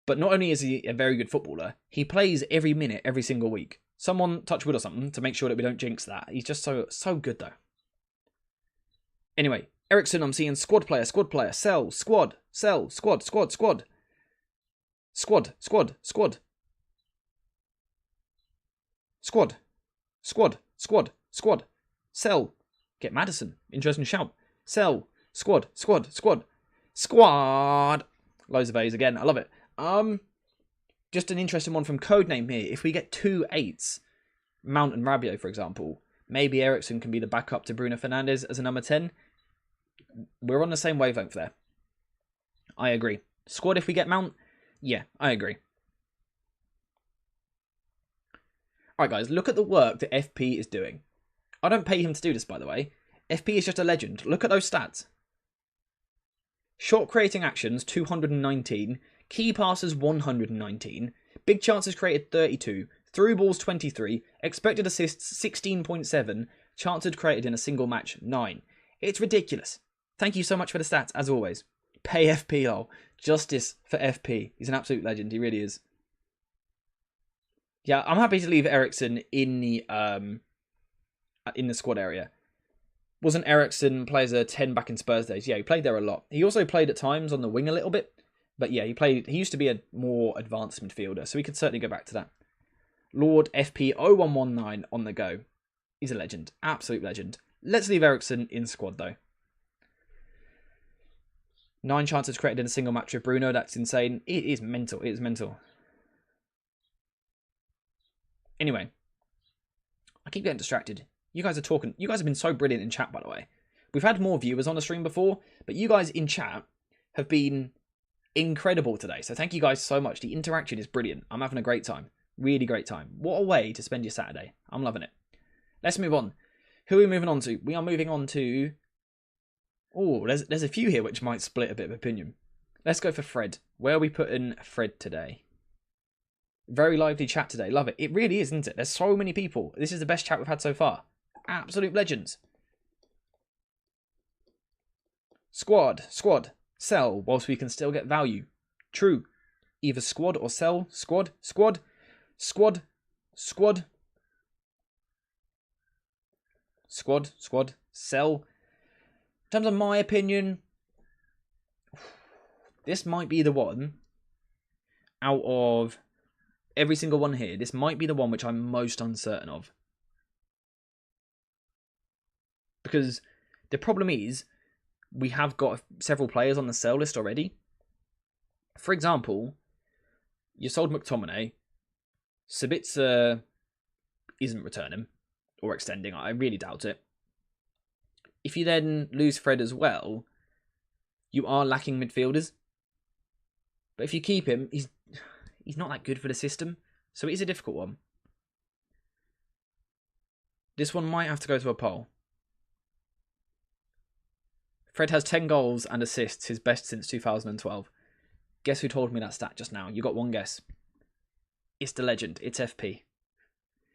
But not only is he a very good footballer, he plays every minute, every single week. Someone touch wood or something to make sure that we don't jinx that. He's just so good, though. Anyway, Eriksen, I'm seeing squad player, sell, squad. Sell, squad. Get Maddison. Interesting shout. Sell. Squad. Loads of A's again. I love it. Just an interesting one from Codename here. If we get 2 8s, Mount and Rabiot, for example, maybe Eriksen can be the backup to Bruno Fernandes as a number 10. We're on the same wavelength there. I agree. Squad if we get Mount? Yeah, I agree. Alright guys, look at the work that FP is doing. I don't pay him to do this, by the way. FP is just a legend. Look at those stats. Short creating actions, 219. Key passes, 119. Big chances created, 32. Through balls, 23. Expected assists, 16.7. Chances created in a single match, 9. It's ridiculous. Thank you so much for the stats, as always. Pay FP, lol. Justice for FP. He's an absolute legend. He really is. Yeah, I'm happy to leave Eriksen in the squad area. Wasn't Eriksen plays a 10 back in Spurs days? Yeah, he played there a lot. He also played at times on the wing a little bit. But yeah, he used to be a more advanced midfielder, so we could certainly go back to that. Lord FP 0119 on the go. He's a legend. Absolute legend. Let's leave Eriksen in squad, though. 9 chances created in a single match with Bruno. That's insane. It is mental. It is mental. Anyway. I keep getting distracted. You guys are talking. You guys have been so brilliant in chat, by the way. We've had more viewers on the stream before, but you guys in chat have been incredible today. So thank you guys so much. The interaction is brilliant. I'm having a great time. Really great time. What a way to spend your Saturday. I'm loving it. Let's move on. Who are we moving on to? We are moving on to... Oh, there's a few here which might split a bit of opinion. Let's go for Fred. Where are we putting Fred today? Very lively chat today. Love it. It really is, isn't it? There's so many people. This is the best chat we've had so far. Absolute legends. Squad. Sell whilst we can still get value. True. Either squad or sell. Squad. Squad. Sell. In terms of my opinion, this might be the one out of every single one here. This might be the one which I'm most uncertain of. Because the problem is, we have got several players on the sell list already. For example, you sold McTominay. Sabitzer isn't returning or extending. I really doubt it. If you then lose Fred as well, you are lacking midfielders. But if you keep him, he's not that good for the system. So it is a difficult one. This one might have to go to a poll. Fred has 10 goals and assists, his best since 2012. Guess who told me that stat just now? You got one guess. It's the legend. It's FP.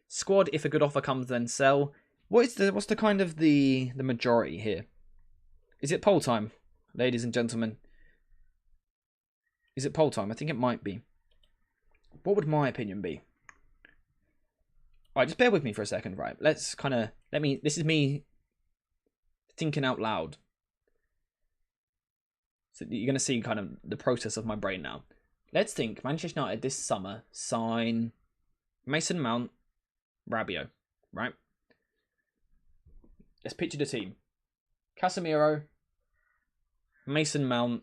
Squad, if a good offer comes, then sell. What's the kind of the majority here? Is it poll time, ladies and gentlemen? Is it poll time? I think it might be. What would my opinion be? Alright, just bear with me for a second, right? This is me thinking out loud. So you're going to see kind of the process of my brain now. Let's think Manchester United this summer sign Mason Mount, Rabiot, right? Let's picture the team. Casemiro, Mason Mount,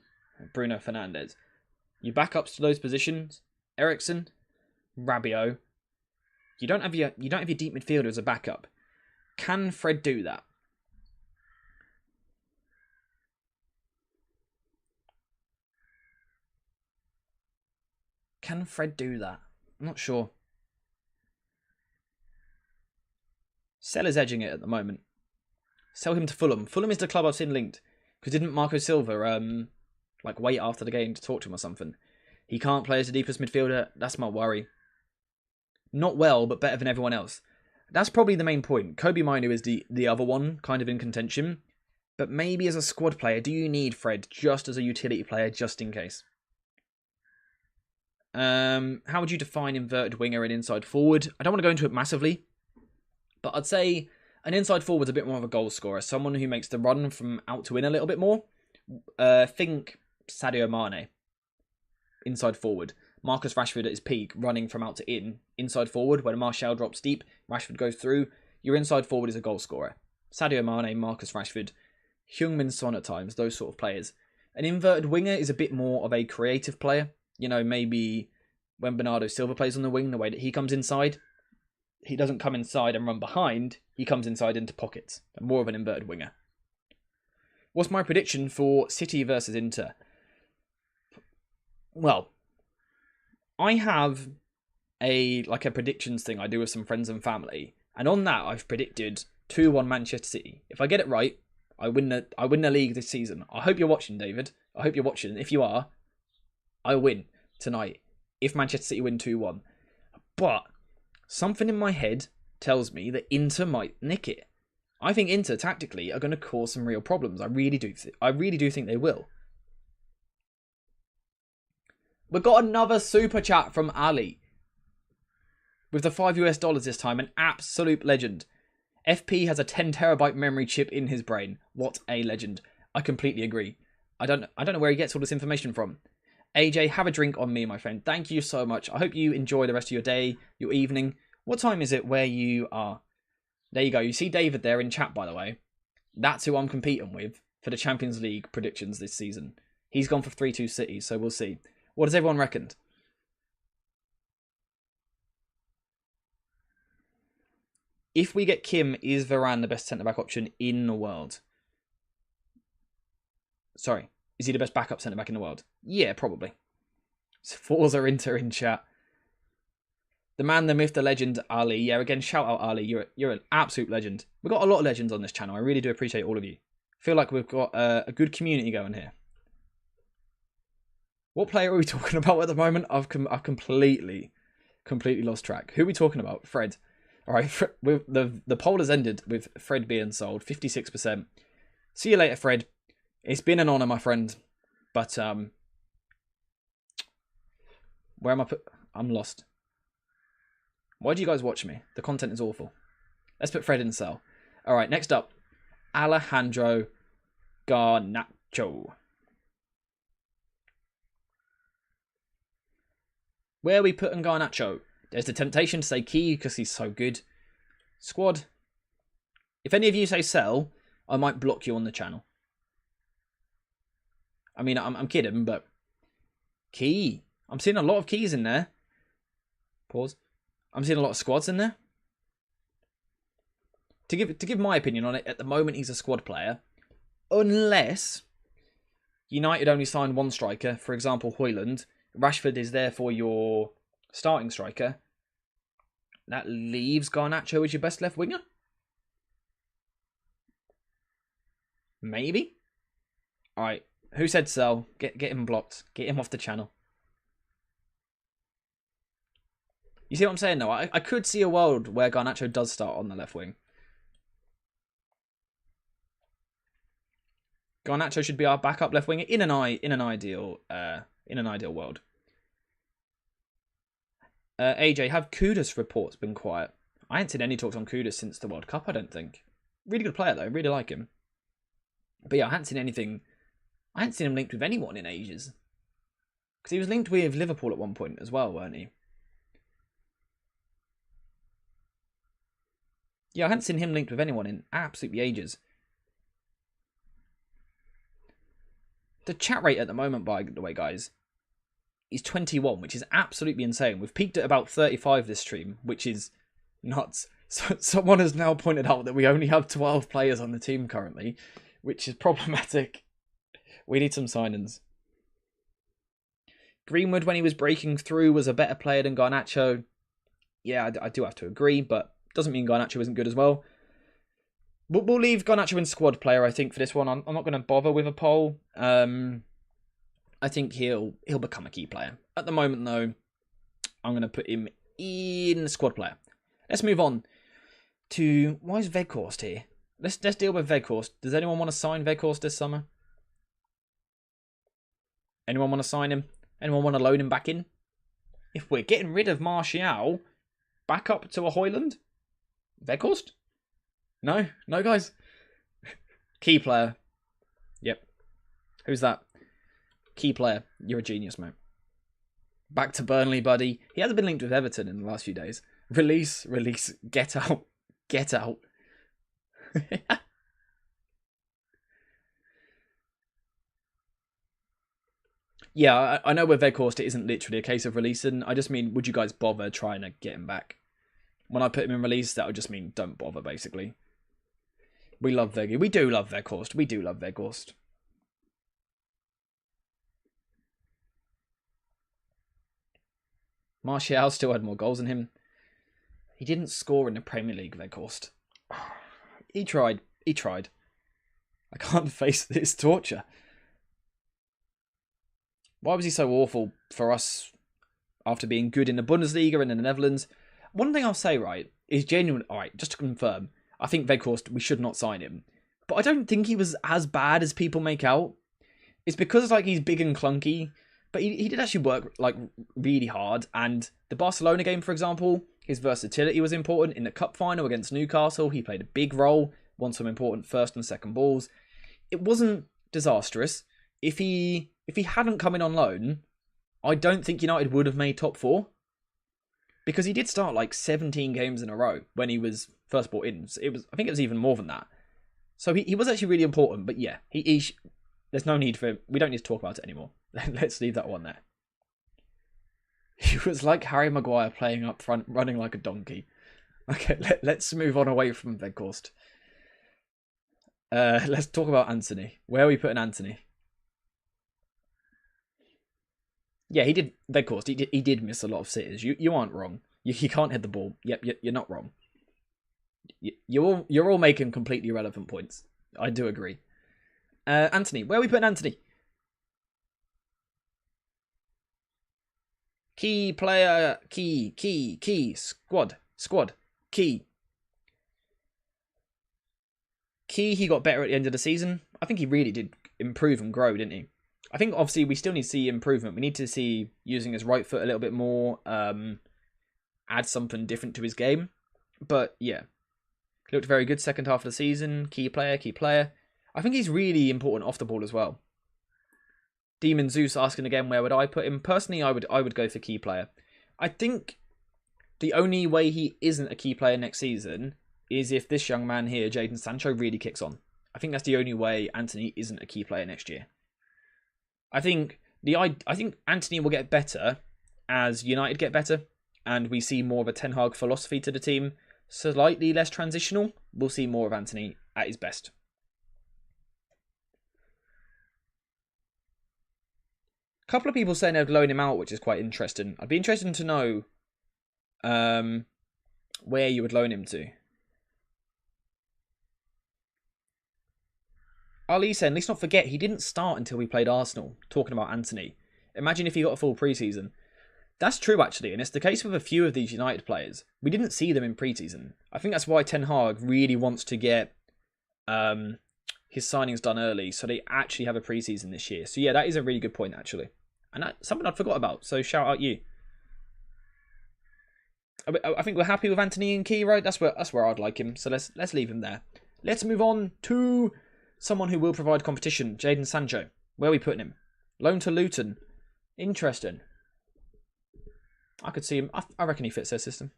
Bruno Fernandes. Your backups to those positions, Eriksen, Rabiot. You don't have your deep midfielder as a backup. Can Fred do that? Can Fred do that? I'm not sure. Sell is edging it at the moment. Sell him to Fulham. Fulham is the club I've seen linked. Because didn't Marco Silva wait after the game to talk to him or something? He can't play as the deepest midfielder. That's my worry. Not well, but better than everyone else. That's probably the main point. Kobe Minu is the other one, kind of in contention. But maybe as a squad player, do you need Fred just as a utility player, just in case? How would you define inverted winger and inside forward? I don't want to go into it massively, but I'd say an inside forward's a bit more of a goal scorer, someone who makes the run from out to in a little bit more. Think Sadio Mane, inside forward. Marcus Rashford at his peak, running from out to in, inside forward. When Martial drops deep, Rashford goes through. Your inside forward is a goal scorer. Sadio Mane, Marcus Rashford, Heung-min Son at times, those sort of players. An inverted winger is a bit more of a creative player. You know, maybe when Bernardo Silva plays on the wing, the way that he comes inside, he doesn't come inside and run behind. He comes inside into pockets. More of an inverted winger. What's my prediction for City versus Inter? Well, I have a predictions thing I do with some friends and family, and on that I've predicted 2-1 Manchester City. If I get it right, I win the league this season. I hope you're watching, David. I hope you're watching. If you are, I win tonight if Manchester City win 2-1. But something in my head tells me that Inter might nick it. I think Inter tactically are going to cause some real problems. I really do think they will. We've got another super chat from Ali. With the $5 this time, an absolute legend. FP has a 10 terabyte memory chip in his brain. What a legend. I completely agree. I don't know where he gets all this information from. AJ, have a drink on me, my friend. Thank you so much. I hope you enjoy the rest of your day, your evening. What time is it where you are? There you go. You see David there in chat, by the way. That's who I'm competing with for the Champions League predictions this season. He's gone for 3-2 City, so we'll see. What does everyone reckon? If we get Kim, is Varane the best centre-back option in the world? Sorry. Is he the best backup centre-back in the world? Yeah, probably. Forza Inter in chat. The man, the myth, the legend, Ali. Yeah, again, shout out Ali. You're an absolute legend. We've got a lot of legends on this channel. I really do appreciate all of you. I feel like we've got a good community going here. What player are we talking about at the moment? I've completely lost track. Who are we talking about? Fred. All right, the poll has ended with Fred being sold, 56%. See you later, Fred. It's been an honour, my friend. But, where am I I'm lost. Why do you guys watch me? The content is awful. Let's put Fred in cell. All right, next up, Alejandro Garnacho. Where are we putting Garnacho? There's the temptation to say Key because he's so good. Squad. If any of you say sell, I might block you on the channel. I mean, I'm kidding, but Key. I'm seeing a lot of keys in there. Pause. I'm seeing a lot of squads in there. To give my opinion on it, at the moment he's a squad player. Unless United only signed one striker, for example, Højlund. Rashford is therefore your starting striker. That leaves Garnacho as your best left winger? Maybe? Alright, who said sell? Get him blocked. Get him off the channel. You see what I'm saying though? I could see a world where Garnacho does start on the left wing. Garnacho should be our backup left winger in an ideal world. AJ, have Kudus reports been quiet? I ain't seen any talks on Kudus since the World Cup, I don't think. Really good player though, really like him. But yeah, I hadn't seen anything. I hadn't seen him linked with anyone in ages. Because he was linked with Liverpool at one point as well, weren't he? Yeah, I hadn't seen him linked with anyone in absolutely ages. The chat rate at the moment, by the way, guys, is 21, which is absolutely insane. We've peaked at about 35 this stream, which is nuts. So someone has now pointed out that we only have 12 players on the team currently, which is problematic. We need some signings. Greenwood, when he was breaking through, was a better player than Garnacho. Yeah, I do have to agree, but doesn't mean Garnacho isn't good as well. We'll leave Garnacho in squad player, I think, for this one. I'm not going to bother with a poll. I think he'll become a key player. At the moment, though, I'm going to put him in squad player. Let's move on to... Why is Weghorst here? Let's deal with Weghorst. Does anyone want to sign Weghorst this summer? Anyone want to sign him? Anyone want to loan him back in? If we're getting rid of Martial, back up to a Højlund? Weghorst? No? No, guys? Key player. Yep. Who's that? Key player. You're a genius, mate. Back to Burnley, buddy. He hasn't been linked with Everton in the last few days. Release. Get out. Get out. Yeah, I know with Weghorst it isn't literally a case of releasing. I just mean, would you guys bother trying to get him back? When I put him in release, that would just mean don't bother, basically. We love Weghorst. We do love Weghorst. We do love Weghorst. Martial still had more goals than him. He didn't score in the Premier League, Weghorst. He tried. He tried. I can't face this torture. Why was he so awful for us after being good in the Bundesliga and in the Netherlands? One thing I'll say, right, is genuine. All right, just to confirm, I think Weghorst, we should not sign him. But I don't think he was as bad as people make out. It's because like he's big and clunky, but he did actually work like really hard. And the Barcelona game, for example, his versatility was important. In the cup final against Newcastle, he played a big role, won some important first and second balls. It wasn't disastrous. If he hadn't come in on loan, I don't think United would have made top 4. Because he did start like 17 games in a row when he was first brought in. I think it was even more than that. So he was actually really important. But yeah, there's no need for him. We don't need to talk about it anymore. Let's leave that one there. He was like Harry Maguire playing up front, running like a donkey. Okay, let's move on away from Weghorst. Let's talk about Antony. Where are we putting Antony? Yeah, he did. Weghorst, he did miss a lot of sitters. You aren't wrong. You can't hit the ball. Yep, you're not wrong. You're all making completely irrelevant points. I do agree. Antony, where are we putting Antony? Key player, key, squad, key. Key, he got better at the end of the season. I think he really did improve and grow, didn't he? I think obviously we still need to see improvement. We need to see using his right foot a little bit more. And add something different to his game. But yeah, he looked very good second half of the season. Key player, key player. I think he's really important off the ball as well. Demon Zeus asking again, where would I put him? Personally, I would go for key player. I think the only way he isn't a key player next season is if this young man here, Jadon Sancho, really kicks on. I think that's the only way Antony isn't a key player next year. I think Antony will get better as United get better, and we see more of a Ten Hag philosophy to the team. Slightly less transitional. We'll see more of Antony at his best. A couple of people saying they'd loan him out, which is quite interesting. I'd be interested to know where you would loan him to. Ali saying, let's not forget, he didn't start until we played Arsenal, talking about Antony. Imagine if he got a full pre-season. That's true, actually, and it's the case with a few of these United players. We didn't see them in pre-season. I think that's why Ten Hag really wants to get his signings done early, so they actually have a pre-season this year. So yeah, that is a really good point, actually. And that's something I'd forgot about, so shout out you. I think we're happy with Antony and Key, right? That's where I'd like him, so let's leave him there. Let's move on to someone who will provide competition, Jadon Sancho. Where are we putting him? Loan to Luton. Interesting. I could see him. I reckon he fits their system.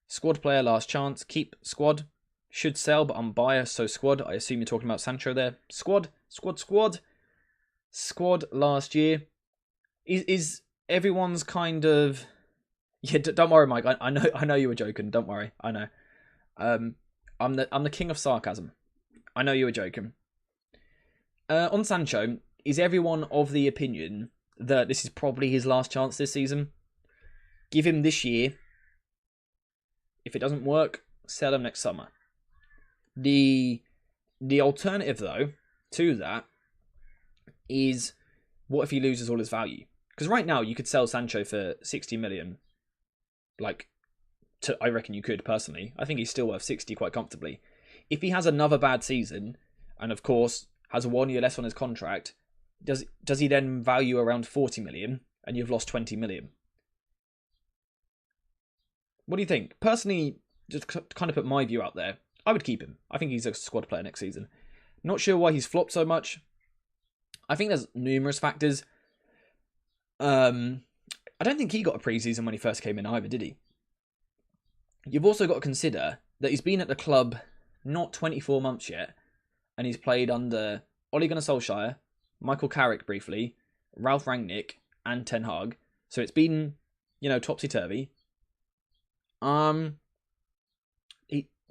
Squad player, last chance. Keep squad. Should sell, but I'm biased, so squad. I assume you're talking about Sancho there. Squad. Squad last year. Is everyone's kind of... Yeah, don't worry, Mike. I know you were joking. Don't worry. I know. I'm the king of sarcasm. I know you were joking. On Sancho, is everyone of the opinion that this is probably his last chance this season? Give him this year. If it doesn't work, sell him next summer. The alternative, though, to that is, what if he loses all his value? Because right now, you could sell Sancho for 60 million. I reckon you could, personally. I think he's still worth 60 quite comfortably. If he has another bad season, and of course has 1 year less on his contract, does he then value around 40 million and you've lost 20 million? What do you think? Personally, just kind of put my view out there. I would keep him. I think he's a squad player next season. Not sure why he's flopped so much. I think there's numerous factors. I don't think he got a pre-season when he first came in either, did he? You've also got to consider that he's been at the club not 24 months yet, and he's played under Ole Gunnar Solskjaer, Michael Carrick briefly, Ralf Rangnick, and Ten Hag. So it's been, topsy-turvy.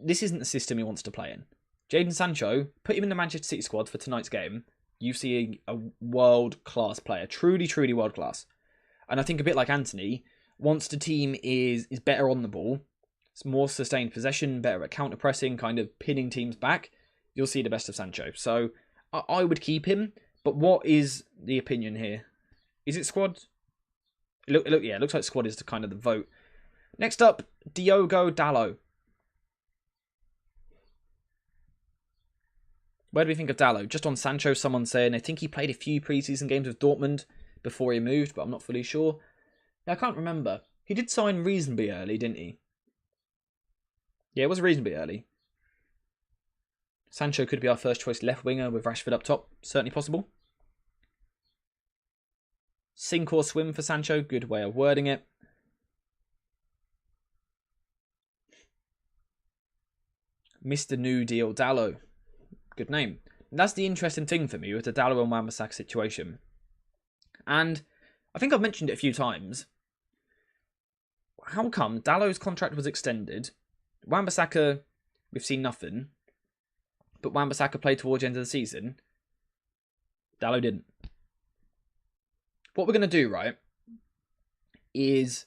This isn't the system he wants to play in. Jadon Sancho, put him in the Manchester City squad for tonight's game. You see a world-class player. Truly, truly world-class. And I think a bit like Antony, once the team is better on the ball, it's more sustained possession, better at counter-pressing, kind of pinning teams back, you'll see the best of Sancho. So I would keep him. But what is the opinion here? Is it squad? It looks like squad is the kind of the vote. Next up, Diogo Dalot. Where do we think of Dalot? Just on Sancho, someone saying, I think he played a few preseason games with Dortmund before he moved, but I'm not fully sure. Yeah, I can't remember. He did sign reasonably early, didn't he? Yeah, it was reasonably early. Sancho could be our first choice left winger with Rashford up top. Certainly possible. Sink or swim for Sancho. Good way of wording it. Mr. New Deal Dalot. Good name. And that's the interesting thing for me with the Dalot and Wan-Bissaka situation. And I think I've mentioned it a few times. How come Dalot's contract was extended? Wan-Bissaka, we've seen nothing. But Wan-Bissaka played towards the end of the season. Dalot didn't. What we're going to do, right, is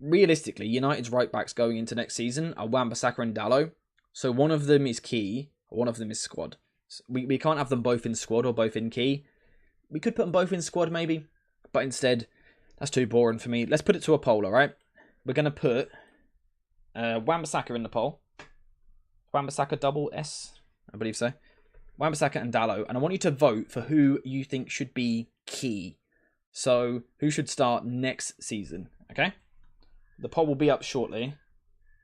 realistically, United's right backs going into next season are Wan-Bissaka and Dalot. So one of them is key, one of them is squad. So we can't have them both in squad or both in key. We could put them both in squad maybe, but instead, that's too boring for me. Let's put it to a poll, alright? We're going to put Wan-Bissaka in the poll. Wan-Bissaka double S, I believe so. Wan-Bissaka and Dalot, and I want you to vote for who you think should be key. So, who should start next season, okay? The poll will be up shortly,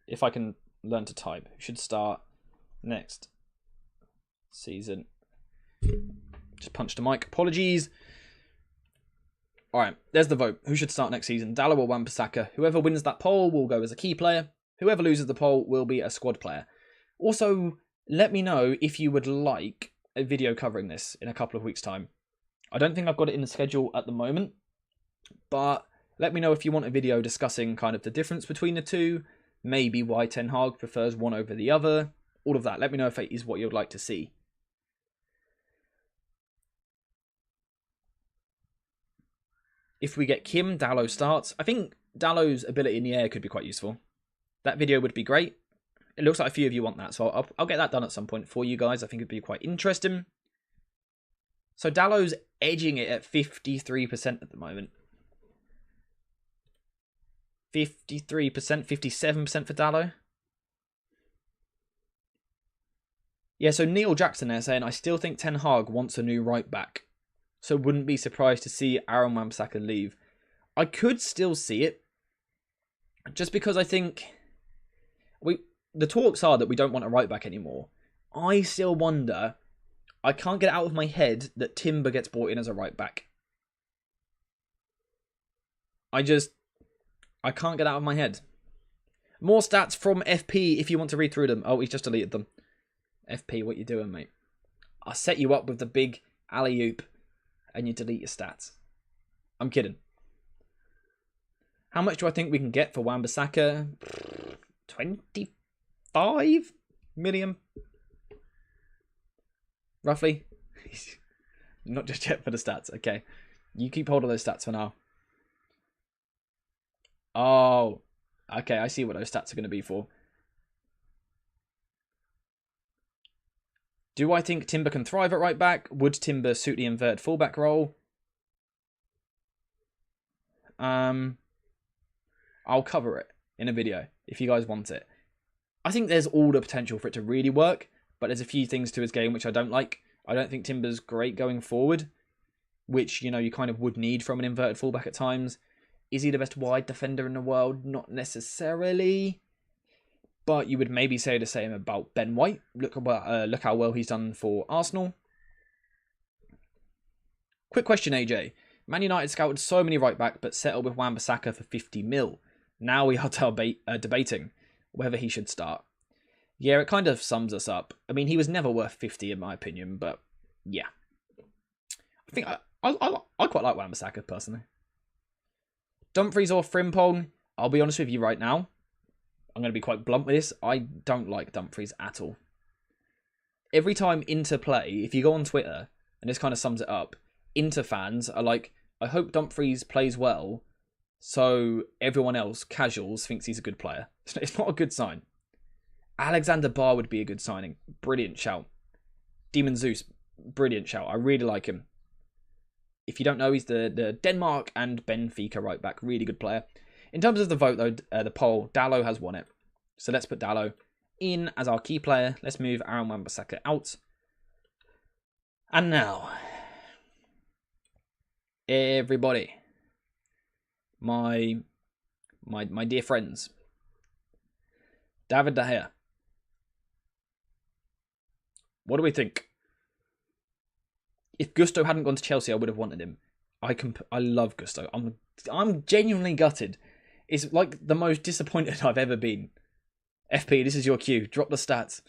if I can learn to type. Who should start next season? Just punched a mic. Apologies. Alright, there's the vote. Who should start next season? Dalot or Wan-Bissaka? Whoever wins that poll will go as a key player. Whoever loses the poll will be a squad player. Also, let me know if you would like a video covering this in a couple of weeks' time. I don't think I've got it in the schedule at the moment, but let me know if you want a video discussing kind of the difference between the two, maybe why Ten Hag prefers one over the other, all of that. Let me know if it is what you'd like to see. If we get Kim, Dalot starts. I think Dalot's ability in the air could be quite useful. That video would be great. It looks like a few of you want that, so I'll get that done at some point for you guys. I think it'd be quite interesting. So Dalot's edging it at 53% at the moment. 53%, 57% for Dalot. Yeah, so Neil Jackson there saying, I still think Ten Hag wants a new right back. So wouldn't be surprised to see Aaron Wan-Bissaka leave. I could still see it. Just because I think the talks are that we don't want a right back anymore. I still wonder, I can't get out of my head that Timber gets brought in as a right back. I can't get out of my head. More stats from FP if you want to read through them. Oh, he's just deleted them. FP, what you doing, mate? I'll set you up with the big alley-oop and you delete your stats. I'm kidding. How much do I think we can get for Wan-Bissaka? 25 million? Roughly. Not just yet for the stats. Okay. You keep hold of those stats for now. Oh. Okay, I see what those stats are going to be for. Do I think Timber can thrive at right back? Would Timber suit the inverted fullback role? I'll cover it in a video if you guys want it. I think there's all the potential for it to really work, but there's a few things to his game which I don't like. I don't think Timber's great going forward, which, you know, you kind of would need from an inverted fullback at times. Is he the best wide defender in the world? Not necessarily. But you would maybe say the same about Ben White. Look how well he's done for Arsenal. Quick question, AJ. Man United scouted so many right back, but settled with Wan-Bissaka for 50 mil. Now we are debating whether he should start. Yeah, it kind of sums us up. I mean, he was never worth 50 in my opinion, but yeah. I think I quite like Wan-Bissaka personally. Dumfries or Frimpong? I'll be honest with you right now. I'm going to be quite blunt with this. I don't like Dumfries at all. Every time Inter play, if you go on Twitter, and this kind of sums it up, Inter fans are like, I hope Dumfries plays well, so everyone else, casuals, thinks he's a good player. It's not a good sign. Alexander Barr would be a good signing. Brilliant shout. Demon Zeus, brilliant shout. I really like him. If you don't know, he's the Denmark and Benfica right back. Really good player. In terms of the vote, though, the poll, Dalot has won it. So let's put Dalot in as our key player. Let's move Aaron Wan-Bissaka out. And now, everybody, my dear friends, David De Gea. What do we think? If Gusto hadn't gone to Chelsea, I would have wanted him. I love Gusto. I'm genuinely gutted. It's like the most disappointed I've ever been. FP, this is your cue. Drop the stats.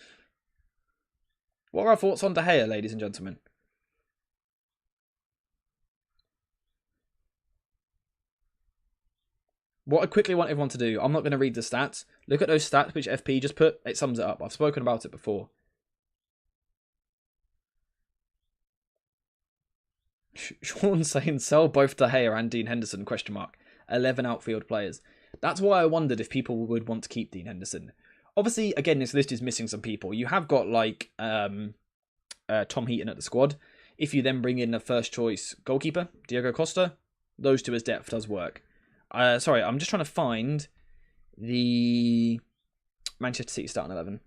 What are our thoughts on De Gea, ladies and gentlemen? What I quickly want everyone to do, I'm not going to read the stats. Look at those stats which FP just put. It sums it up. I've spoken about it before. Sean saying sell both De Gea and Dean Henderson, ? 11 outfield players. That's why I wondered if people would want to keep Dean Henderson. Obviously, again, this list is missing some people. You have got, like, Tom Heaton at the squad. If you then bring in a first choice goalkeeper, Diego Costa, those two as depth does work. Sorry, I'm just trying to find the Manchester City starting 11.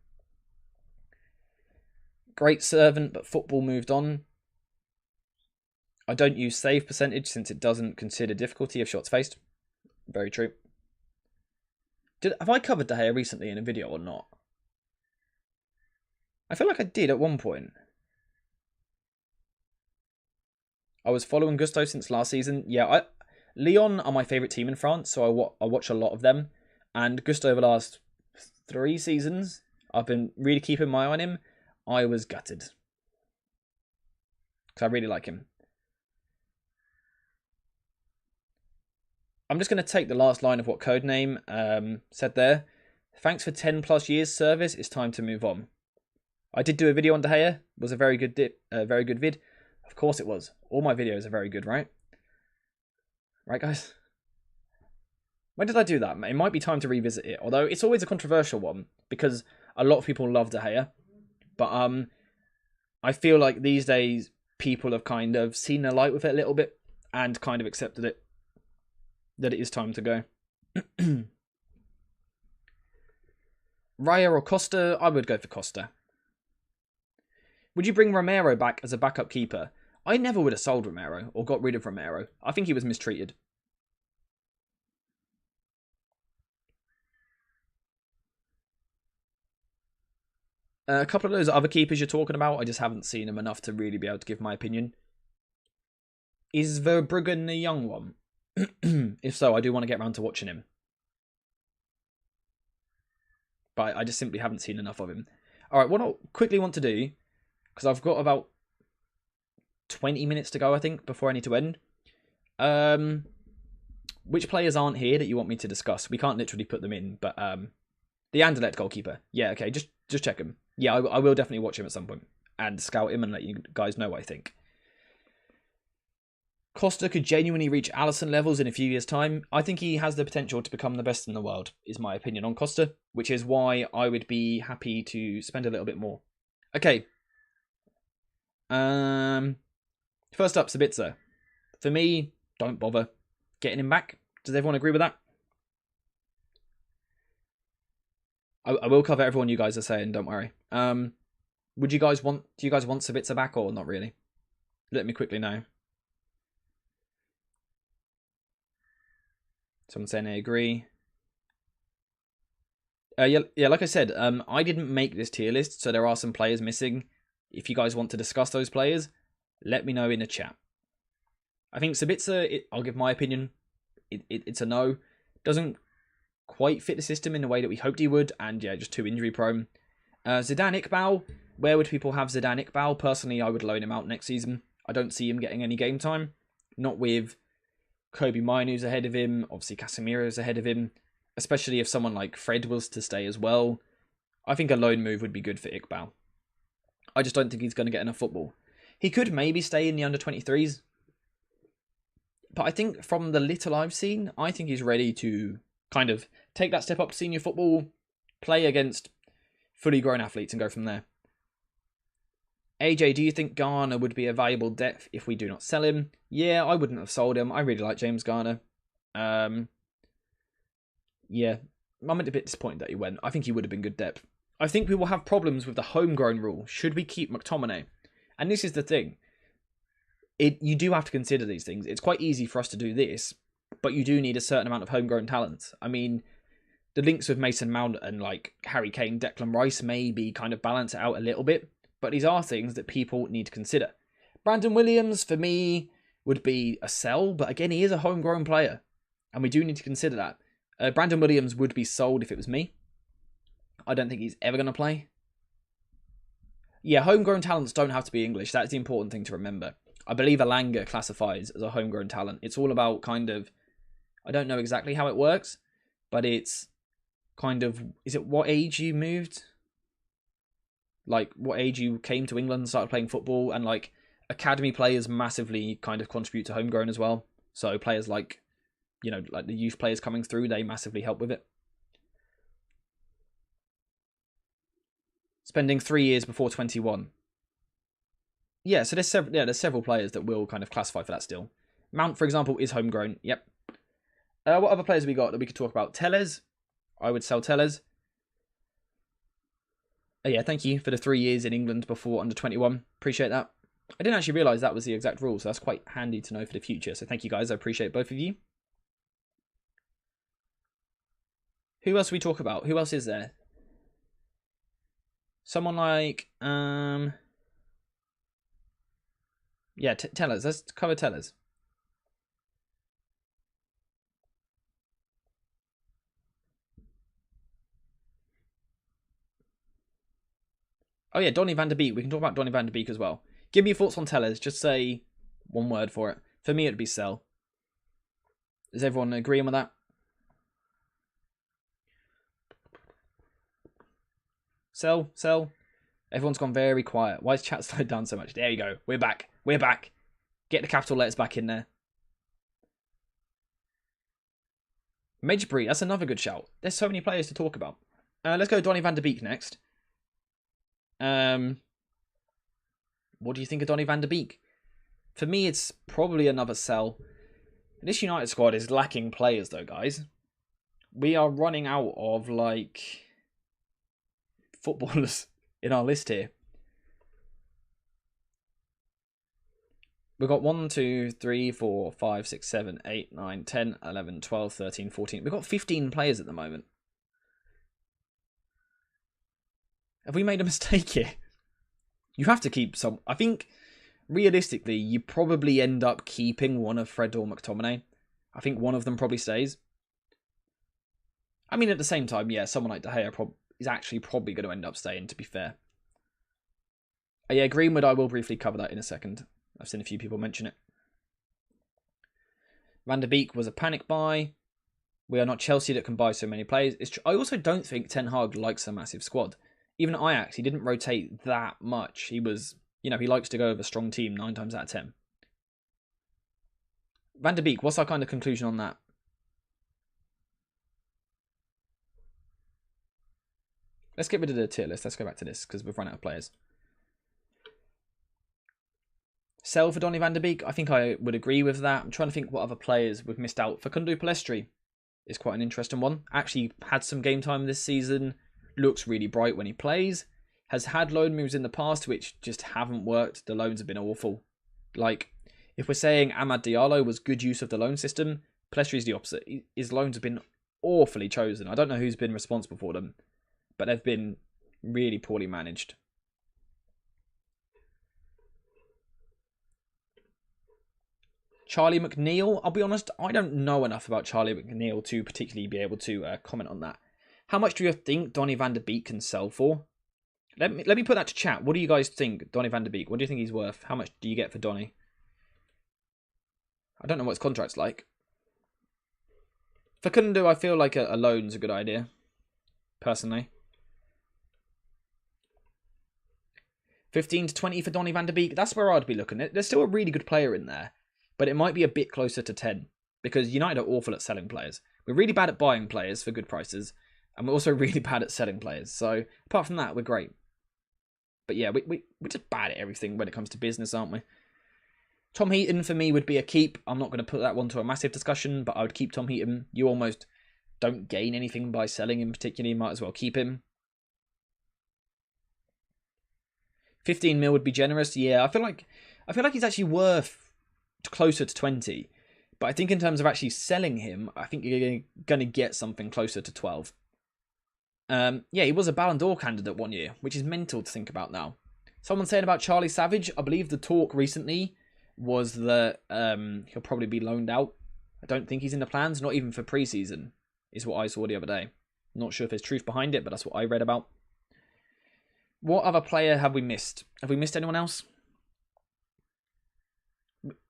Great servant, but football moved on. I don't use save percentage since it doesn't consider difficulty of shots faced. Very true. Have I covered De Gea recently in a video or not? I feel like I did at one point. I was following Gusto since last season. Yeah, Lyon are my favourite team in France, so I watch a lot of them. And Gusto over the last 3 seasons, I've been really keeping my eye on him. I was gutted. Because I really like him. I'm just going to take the last line of what Codename said there. Thanks for 10 plus years service. It's time to move on. I did do a video on De Gea. It was a very good vid. Of course it was. All my videos are very good, right? Right, guys? When did I do that? It might be time to revisit it. Although it's always a controversial one because a lot of people love De Gea. But I feel like these days people have kind of seen the light with it a little bit and kind of accepted it. That it is time to go. Raya or Costa? I would go for Costa. Would you bring Romero back as a backup keeper? I never would have sold Romero or got rid of Romero. I think he was mistreated. A couple of those other keepers you're talking about, I just haven't seen them enough to really be able to give my opinion. Is Verbruggen the young one? If so, I do want to get around to watching him. But I just simply haven't seen enough of him. Alright, what I quickly want to do, because I've got about 20 minutes to go, I think, before I need to end. Which players aren't here that you want me to discuss? We can't literally put them in, but the Anderlecht goalkeeper. Yeah, okay, just check him. Yeah, I will definitely watch him at some point and scout him and let you guys know what I think. Costa could genuinely reach Alisson levels in a few years' time. I think he has the potential to become the best in the world, is my opinion on Costa, which is why I would be happy to spend a little bit more. Okay. First up, Sabitzer. For me, don't bother getting him back. Does everyone agree with that? I will cover everyone you guys are saying, don't worry. Do you guys want Sabitzer back or not really? Let me quickly know. Someone saying they agree. Yeah, like I said, I didn't make this tier list, so there are some players missing. If you guys want to discuss those players, let me know in the chat. I think Sabitzer, I'll give my opinion. It's a no. Doesn't quite fit the system in the way that we hoped he would, and yeah, just too injury prone. Zidane Iqbal, where would people have Zidane Iqbal? Personally, I would loan him out next season. I don't see him getting any game time. Not with Kobe Mainoo's ahead of him, obviously Casemiro's ahead of him, especially if someone like Fred was to stay as well. I think a loan move would be good for Iqbal. I just don't think he's going to get enough football. He could maybe stay in the under-23s, but I think from the little I've seen, I think he's ready to kind of take that step up to senior football, play against fully grown athletes and go from there. AJ, do you think Garner would be a valuable depth if we do not sell him? Yeah, I wouldn't have sold him. I really like James Garner. Yeah, I'm a bit disappointed that he went. I think he would have been good depth. I think we will have problems with the homegrown rule. Should we keep McTominay? And this is the thing. You do have to consider these things. It's quite easy for us to do this, but you do need a certain amount of homegrown talent. I mean, the links with Mason Mount and like Harry Kane, Declan Rice maybe kind of balance it out a little bit. But these are things that people need to consider. Brandon Williams, for me, would be a sell. But again, he is a homegrown player. And we do need to consider that. Brandon Williams would be sold if it was me. I don't think he's ever going to play. Yeah, homegrown talents don't have to be English. That's the important thing to remember. I believe Elanga classifies as a homegrown talent. It's all about kind of... I don't know exactly how it works. But it's kind of... Is it what age you moved? Like, what age you came to England and started playing football, and, like, academy players massively kind of contribute to homegrown as well. So players like, you know, like the youth players coming through, they massively help with it. Spending 3 years before 21. Yeah, so there's several players that will kind of classify for that still. Mount, for example, is homegrown. Yep. What other players have we got that we could talk about? Tellez. I would sell Tellez. Oh yeah, thank you for the 3 years in England before under 21. Appreciate that. I didn't actually realise that was the exact rule, so that's quite handy to know for the future. So thank you guys, I appreciate both of you. Who else we talk about? Who else is there? Someone like, yeah, Tellers. Let's cover Tellers. Oh yeah, Donny van de Beek. We can talk about Donny van de Beek as well. Give me your thoughts on Tellers. Just say one word for it. For me, it'd be sell. Is everyone agreeing with that? Sell, sell. Everyone's gone very quiet. Why is chat slowed down so much? There you go. We're back. We're back. Get the capital letters back in there. Major Breed. That's another good shout. There's so many players to talk about. Let's go Donny van de Beek next. What do you think of Donny van de Beek? For me, it's probably another sell. This United squad is lacking players, though, guys. We are running out of, like, footballers in our list here. We've got 1, 2, 3, 4, 5, 6, 7, 8, 9, 10, 11, 12, 13, 14. We've got 15 players at the moment. Have we made a mistake here? You have to keep some. I think, realistically, you probably end up keeping one of Fred or McTominay. I think one of them probably stays. I mean, at the same time, yeah, someone like De Gea is actually probably going to end up staying, to be fair. Yeah, Greenwood, I will briefly cover that in a second. I've seen a few people mention it. Van der Beek was a panic buy. We are not Chelsea that can buy so many players. I also don't think Ten Hag likes a massive squad. Even at Ajax, he didn't rotate that much. He was, he likes to go with a strong team 9 times out of 10. Van der Beek, what's our kind of conclusion on that? Let's get rid of the tier list. Let's go back to this because we've run out of players. Sell for Donny van der Beek. I think I would agree with that. I'm trying to think what other players we've missed out. Facundo Pellistri is quite an interesting one. Actually had some game time this season. Looks really bright when he plays. Has had loan moves in the past which just haven't worked. The loans have been awful. Like, if we're saying Amad Diallo was good use of the loan system, Pellistri's the opposite. His loans have been awfully chosen. I don't know who's been responsible for them, but they've been really poorly managed. Charlie McNeil, I'll be honest, I don't know enough about Charlie McNeil to particularly be able to comment on that. How much do you think Donny van der Beek can sell for? Let me put that to chat. What do you guys think, Donny van der Beek? What do you think he's worth? How much do you get for Donny? I don't know what his contract's like. For Facundo, I feel like a loan's a good idea, personally. 15 to 20 for Donny van der Beek. That's where I'd be looking at. There's still a really good player in there, but it might be a bit closer to 10 because United are awful at selling players. We're really bad at buying players for good prices, and we're also really bad at selling players. So apart from that, we're great. But yeah, we're just bad at everything when it comes to business, aren't we? Tom Heaton for me would be a keep. I'm not going to put that one to a massive discussion, but I would keep Tom Heaton. You almost don't gain anything by selling him particularly. You might as well keep him. 15 mil would be generous. Yeah, I feel like he's actually worth closer to 20. But I think in terms of actually selling him, I think you're going to get something closer to 12. Yeah, he was a Ballon d'Or candidate one year, which is mental to think about now. Someone saying about Charlie Savage, I believe the talk recently was that he'll probably be loaned out. I don't think he's in the plans, not even for pre-season, is what I saw the other day. Not sure if there's truth behind it, but that's what I read about. What other player have we missed? Have we missed anyone else?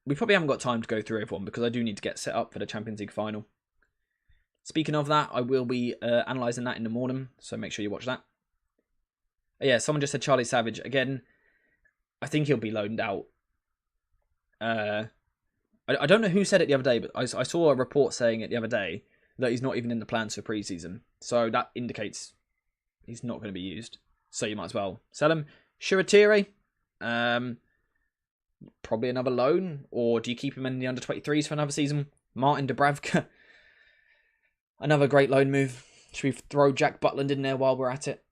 We probably haven't got time to go through everyone because I do need to get set up for the Champions League final. Speaking of that, I will be analysing that in the morning, so make sure you watch that. Yeah, someone just said Charlie Savage. Again, I think he'll be loaned out. I don't know who said it the other day, but I saw a report saying it the other day that he's not even in the plans for pre-season. So that indicates he's not going to be used. So you might as well sell him. Shiratiri, probably another loan. Or do you keep him in the under-23s for another season? Martin Dubravka, another great loan move. Should we throw Jack Butland in there while we're at it?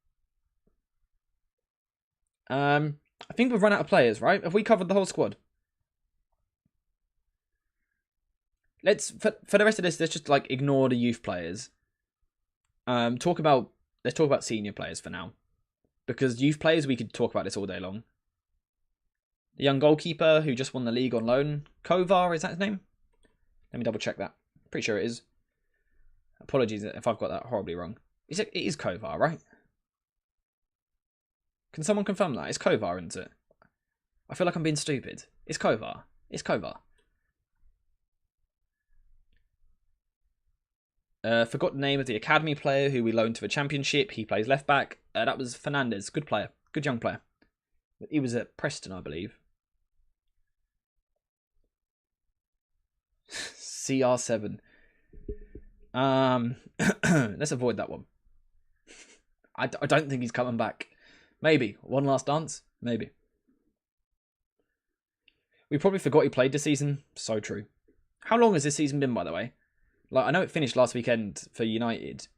I think we've run out of players, right? Have we covered the whole squad? Let's for the rest of this, let's just like ignore the youth players. Let's talk about senior players for now, because youth players we could talk about this all day long. The young goalkeeper who just won the league on loan, Kovar, is that his name? Let me double check that. Pretty sure it is. Apologies if I've got that horribly wrong. It is Kovar, right? Can someone confirm that? It's Kovar, isn't it? I feel like I'm being stupid. It's Kovar. It's Kovar. Forgot the name of the academy player who we loaned to the championship. He plays left back. That was Fernandez. Good player. Good young player. He was at Preston, I believe. CR7. Let's avoid that one. I don't think he's coming back. Maybe. One last dance? Maybe. We probably forgot he played this season. So true. How long has this season been, by the way? Like, I know it finished last weekend for United,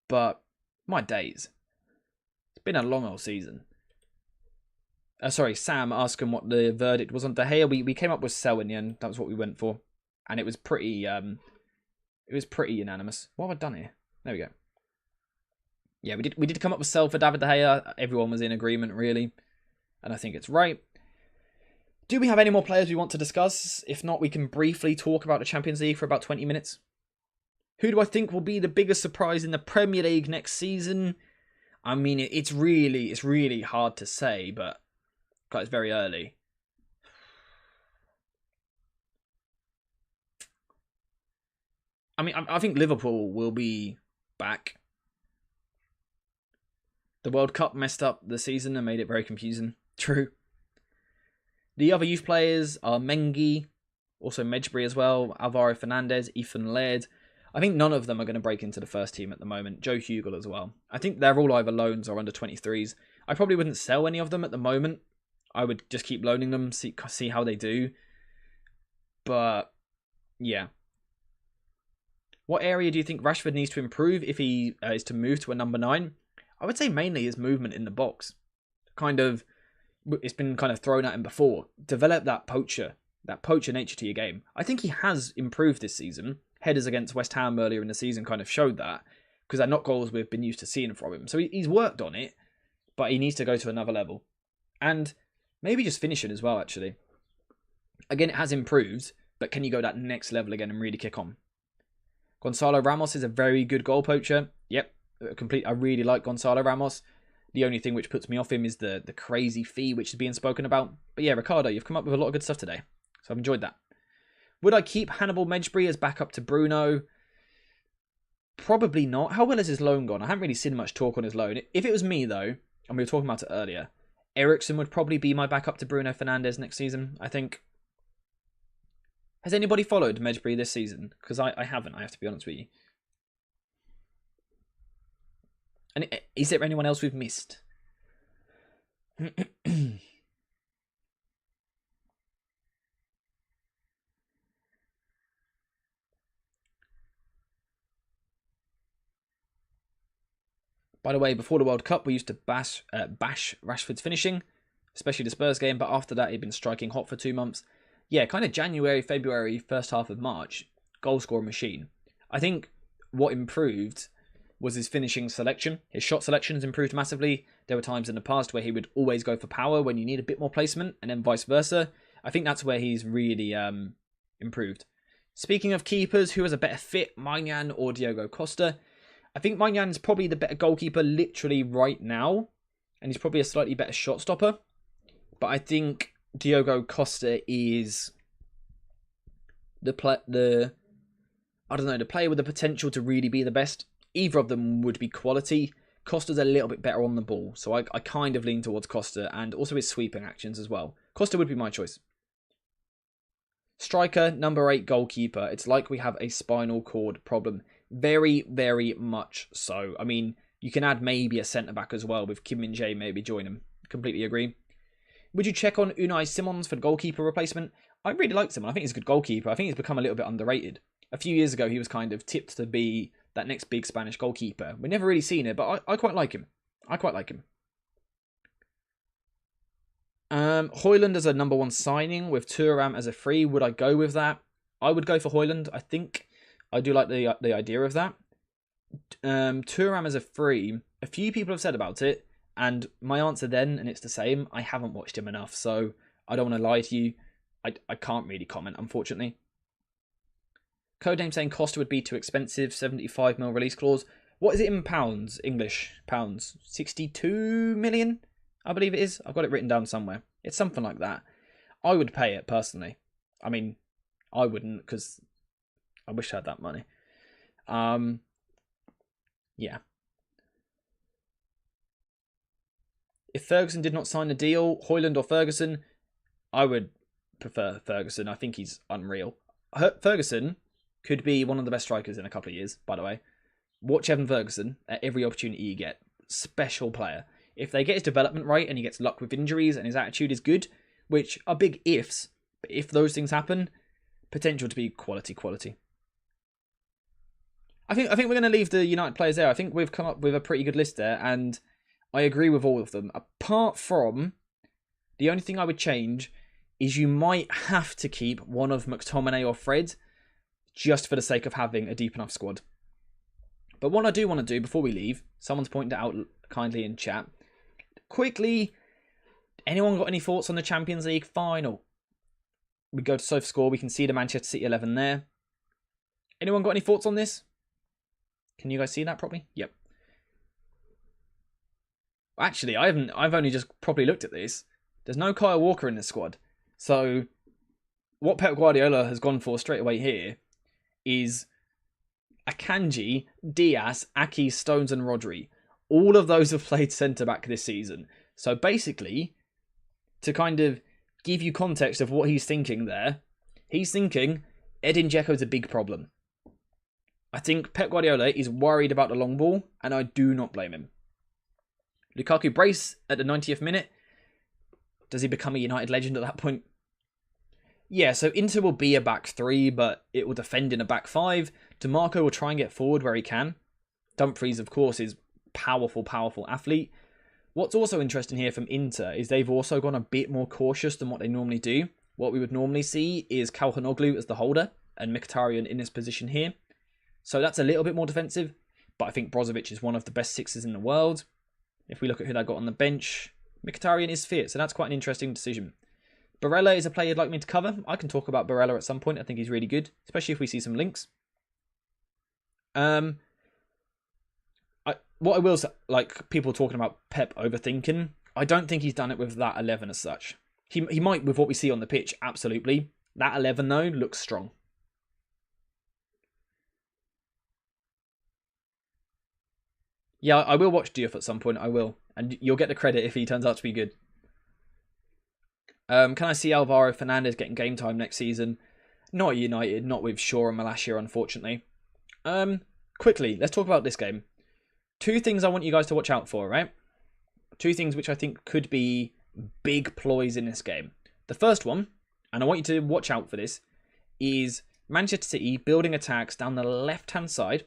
but my days. It's been a long old season. Sorry, Sam asking what the verdict was on De Gea. We came up with sell in the end. That was what we went for. And it was pretty unanimous. What have I done here? There we go. Yeah, we did come up with sell for David De Gea. Everyone was in agreement, really. And I think it's right. Do we have any more players we want to discuss? If not, we can briefly talk about the Champions League for about 20 minutes. Who do I think will be the biggest surprise in the Premier League next season? I mean, it's really hard to say, but it's very early. I mean, I think Liverpool will be back. The World Cup messed up the season and made it very confusing. True. The other youth players are Mengi, also Medjbury as well, Alvaro Fernandez, Ethan Laird. I think none of them are going to break into the first team at the moment. Joe Hugel as well. I think they're all either loans or under 23s. I probably wouldn't sell any of them at the moment. I would just keep loaning them, see how they do. But, yeah. What area do you think Rashford needs to improve if he is to move to a number 9? I would say mainly his movement in the box. It's been kind of thrown at him before. Develop that poacher nature to your game. I think he has improved this season. Headers against West Ham earlier in the season kind of showed that, because they're not goals we've been used to seeing from him. So he's worked on it, but he needs to go to another level. And maybe just finishing as well, actually. Again, it has improved, but can you go that next level again and really kick on? Gonzalo Ramos is a very good goal poacher. Yep, I really like Gonzalo Ramos. The only thing which puts me off him is the crazy fee which is being spoken about. But yeah, Ricardo, you've come up with a lot of good stuff today. So I've enjoyed that. Would I keep Hannibal Medjbury as backup to Bruno? Probably not. How well has his loan gone? I haven't really seen much talk on his loan. If it was me, though, and we were talking about it earlier, Eriksen would probably be my backup to Bruno Fernandes next season, I think. Has anybody followed Medjbury this season? Because I haven't, I have to be honest with you. And is there anyone else we've missed? By the way, before the World Cup, we used to bash Rashford's finishing, especially the Spurs game, but after that, he'd been striking hot for 2 months. Yeah, kind of January, February, first half of March, goal scoring machine. I think what improved was his finishing selection. His shot selection has improved massively. There were times in the past where he would always go for power when you need a bit more placement, and then vice versa. I think that's where he's really improved. Speaking of keepers, who has a better fit, Maignan or Diogo Costa? I think Maignan is probably the better goalkeeper literally right now, and he's probably a slightly better shot stopper. But I think Diogo Costa is the player with the potential to really be the best. Either of them would be quality. Costa's a little bit better on the ball, so I kind of lean towards Costa, and also his sweeping actions as well. Costa would be my choice. Striker, number 8 goalkeeper. It's like we have a spinal cord problem. Very, very much so. I mean, you can add maybe a centre-back as well, with Kim Min-jae maybe join him. Completely agree. Would you check on Unai Simons for the goalkeeper replacement? I really like Simon. I think he's a good goalkeeper. I think he's become a little bit underrated. A few years ago, he was kind of tipped to be that next big Spanish goalkeeper. We've never really seen it, but I quite like him. I quite like him. Højlund as a number 1 signing with Thuram as a free. Would I go with that? I would go for Højlund. I think I do like the idea of that. Thuram as a free. A few people have said about it, and my answer then, and it's the same, I haven't watched him enough, so I don't want to lie to you. I can't really comment, unfortunately. Codename saying Costa would be too expensive, 75 mil release clause. What is it in pounds, English pounds? 62 million, I believe it is. I've got it written down somewhere. It's something like that. I would pay it, personally. I mean, I wouldn't, because I wish I had that money. Yeah. If Ferguson did not sign the deal, Højlund or Ferguson, I would prefer Ferguson. I think he's unreal. Ferguson could be one of the best strikers in a couple of years, by the way. Watch Evan Ferguson at every opportunity you get. Special player. If they get his development right and he gets luck with injuries and his attitude is good, which are big ifs, but if those things happen, potential to be quality. I think we're going to leave the United players there. I think we've come up with a pretty good list there, and I agree with all of them. Apart from, the only thing I would change is you might have to keep one of McTominay or Fred just for the sake of having a deep enough squad. But what I do want to do before we leave, someone's pointed it out kindly in chat. Quickly, anyone got any thoughts on the Champions League final? We go to SofaScore, we can see the Manchester City 11 there. Anyone got any thoughts on this? Can you guys see that properly? Yep. Actually, I've only just properly looked at this. There's no Kyle Walker in this squad. So, what Pep Guardiola has gone for straight away here is Akanji, Diaz, Aki, Stones and Rodri. All of those have played centre-back this season. So basically, to kind of give you context of what he's thinking there, he's thinking Edin Dzeko's a big problem. I think Pep Guardiola is worried about the long ball, and I do not blame him. Lukaku brace at the 90th minute. Does he become a United legend at that point? Yeah, so Inter will be a back 3, but it will defend in a back 5. DeMarco will try and get forward where he can. Dumfries, of course, is powerful athlete. What's also interesting here from Inter is they've also gone a bit more cautious than what they normally do. What we would normally see is Calhanoglu as the holder and Mkhitaryan in this position here. So that's a little bit more defensive, but I think Brozovic is one of the best sixes in the world. If we look at who they got on the bench, Mkhitaryan is fit, so that's quite an interesting decision. Barella is a player you'd like me to cover. I can talk about Barella at some point. I think he's really good, especially if we see some links. What I will say, like people talking about Pep overthinking, I don't think he's done it with that 11 as such. He might with what we see on the pitch, absolutely. That 11 though looks strong. Yeah, I will watch Diouf at some point. I will, and you'll get the credit if he turns out to be good. Can I see Alvaro Fernandez getting game time next season? Not at United, not with Shaw and Malacia, unfortunately. Quickly, let's talk about this game. 2 things I want you guys to watch out for, right? 2 things which I think could be big ploys in this game. The first one, and I want you to watch out for this, is Manchester City building attacks down the left-hand side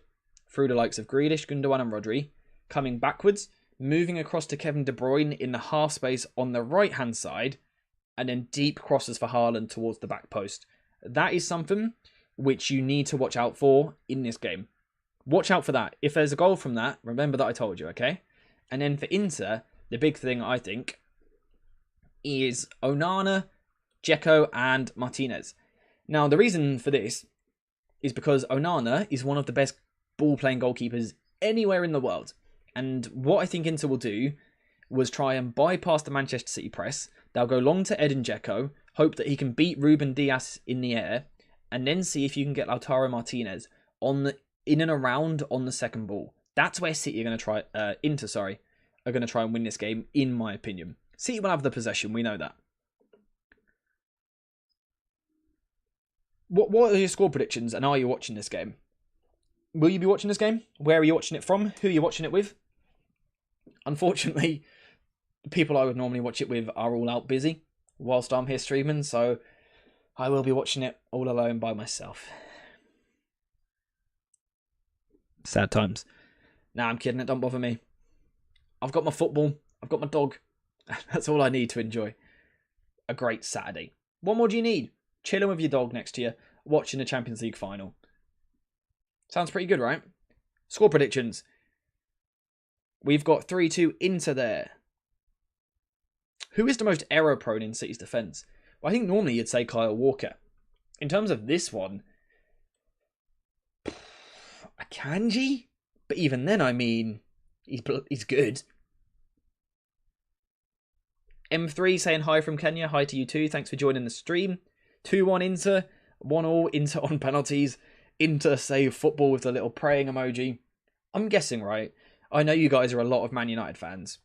through the likes of Grealish, Gundogan and Rodri, coming backwards, moving across to Kevin De Bruyne in the half space on the right-hand side, and then deep crosses for Haaland towards the back post. That is something which you need to watch out for in this game. Watch out for that. If there's a goal from that, remember that I told you, okay? And then for Inter, the big thing, I think, is Onana, Dzeko, and Martinez. Now, the reason for this is because Onana is one of the best ball-playing goalkeepers anywhere in the world. And what I think Inter will do was try and bypass the Manchester City press. They'll go long to Edin Dzeko, hope that he can beat Ruben Dias in the air, and then see if you can get Lautaro Martinez in and around on the second ball. That's where City are going to try. Inter are going to try and win this game, in my opinion. City will have the possession. We know that. What are your score predictions, and are you watching this game? Will you be watching this game? Where are you watching it from? Who are you watching it with? Unfortunately, the people I would normally watch it with are all out busy whilst I'm here streaming, so I will be watching it all alone by myself. Sad times. Nah, I'm kidding. It don't bother me. I've got my football. I've got my dog. That's all I need to enjoy. a great Saturday. What more do you need? Chilling with your dog next to you, watching the Champions League final. Sounds pretty good, right? Score predictions. We've got 3-2 Inter there. Who is the most error-prone in City's defence? Well, I think normally you'd say Kyle Walker. In terms of this one, Akanji? But even then, I mean, he's good. M3 saying hi from Kenya. Hi to you too. Thanks for joining the stream. 2-1 Inter. 1-1 Inter on penalties. Inter save football with the little praying emoji. I'm guessing, right? I know you guys are a lot of Man United fans.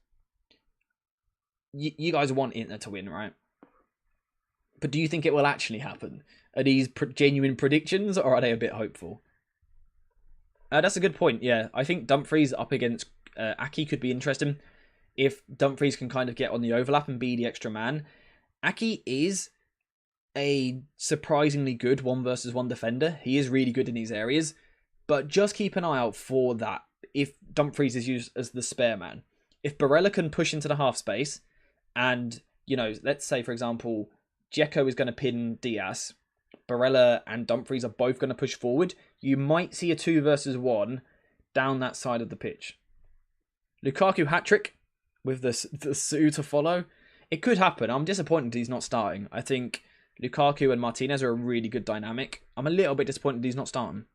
You guys want Inter to win, right? But do you think it will actually happen? Are these genuine predictions, or are they a bit hopeful? That's a good point, yeah. I think Dumfries up against Aki could be interesting. If Dumfries can kind of get on the overlap and be the extra man. Aki is a surprisingly good 1-versus-1 defender. He is really good in these areas. But just keep an eye out for that if Dumfries is used as the spare man. If Barella can push into the half space and, you know, let's say, for example, Dzeko is going to pin Diaz, Barella and Dumfries are both going to push forward, you might see a 2-versus-1 down that side of the pitch. Lukaku hat-trick with the Sue to follow. It could happen. I'm disappointed he's not starting. I think Lukaku and Martinez are a really good dynamic. I'm a little bit disappointed he's not starting.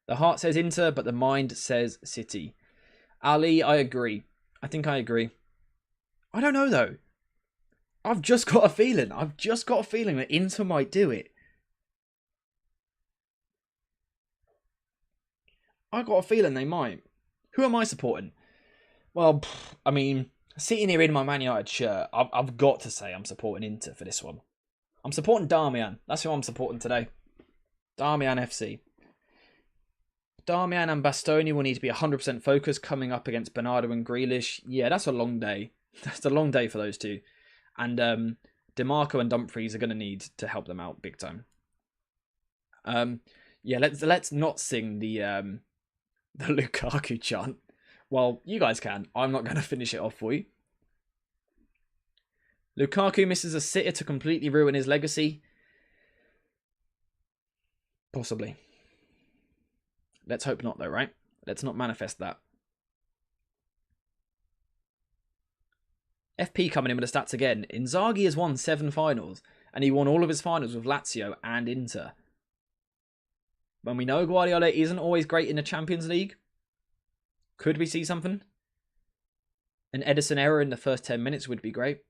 The heart says Inter, but the mind says City. Ali, I agree. I think I agree. I don't know, though. I've just got a feeling. That Inter might do it. I've got a feeling they might. Who am I supporting? Well, I mean, sitting here in my Man United shirt, I've got to say I'm supporting Inter for this one. I'm supporting Darmian. That's who I'm supporting today. Darmian FC. Darmian and Bastoni will need to be 100% focused coming up against Bernardo and Grealish. Yeah, that's a long day. That's a long day for those two. And DeMarco and Dumfries are going to need to help them out big time. Yeah, let's not sing the Lukaku chant. Well, you guys can. I'm not going to finish it off for you. Lukaku misses a sitter to completely ruin his legacy. Possibly. Let's hope not, though, right? Let's not manifest that. FP coming in with the stats again. Inzaghi has won 7 finals, and he won all of his finals with Lazio and Inter. When we know Guardiola isn't always great in the Champions League, could we see something? An Edison error in the first 10 minutes would be great.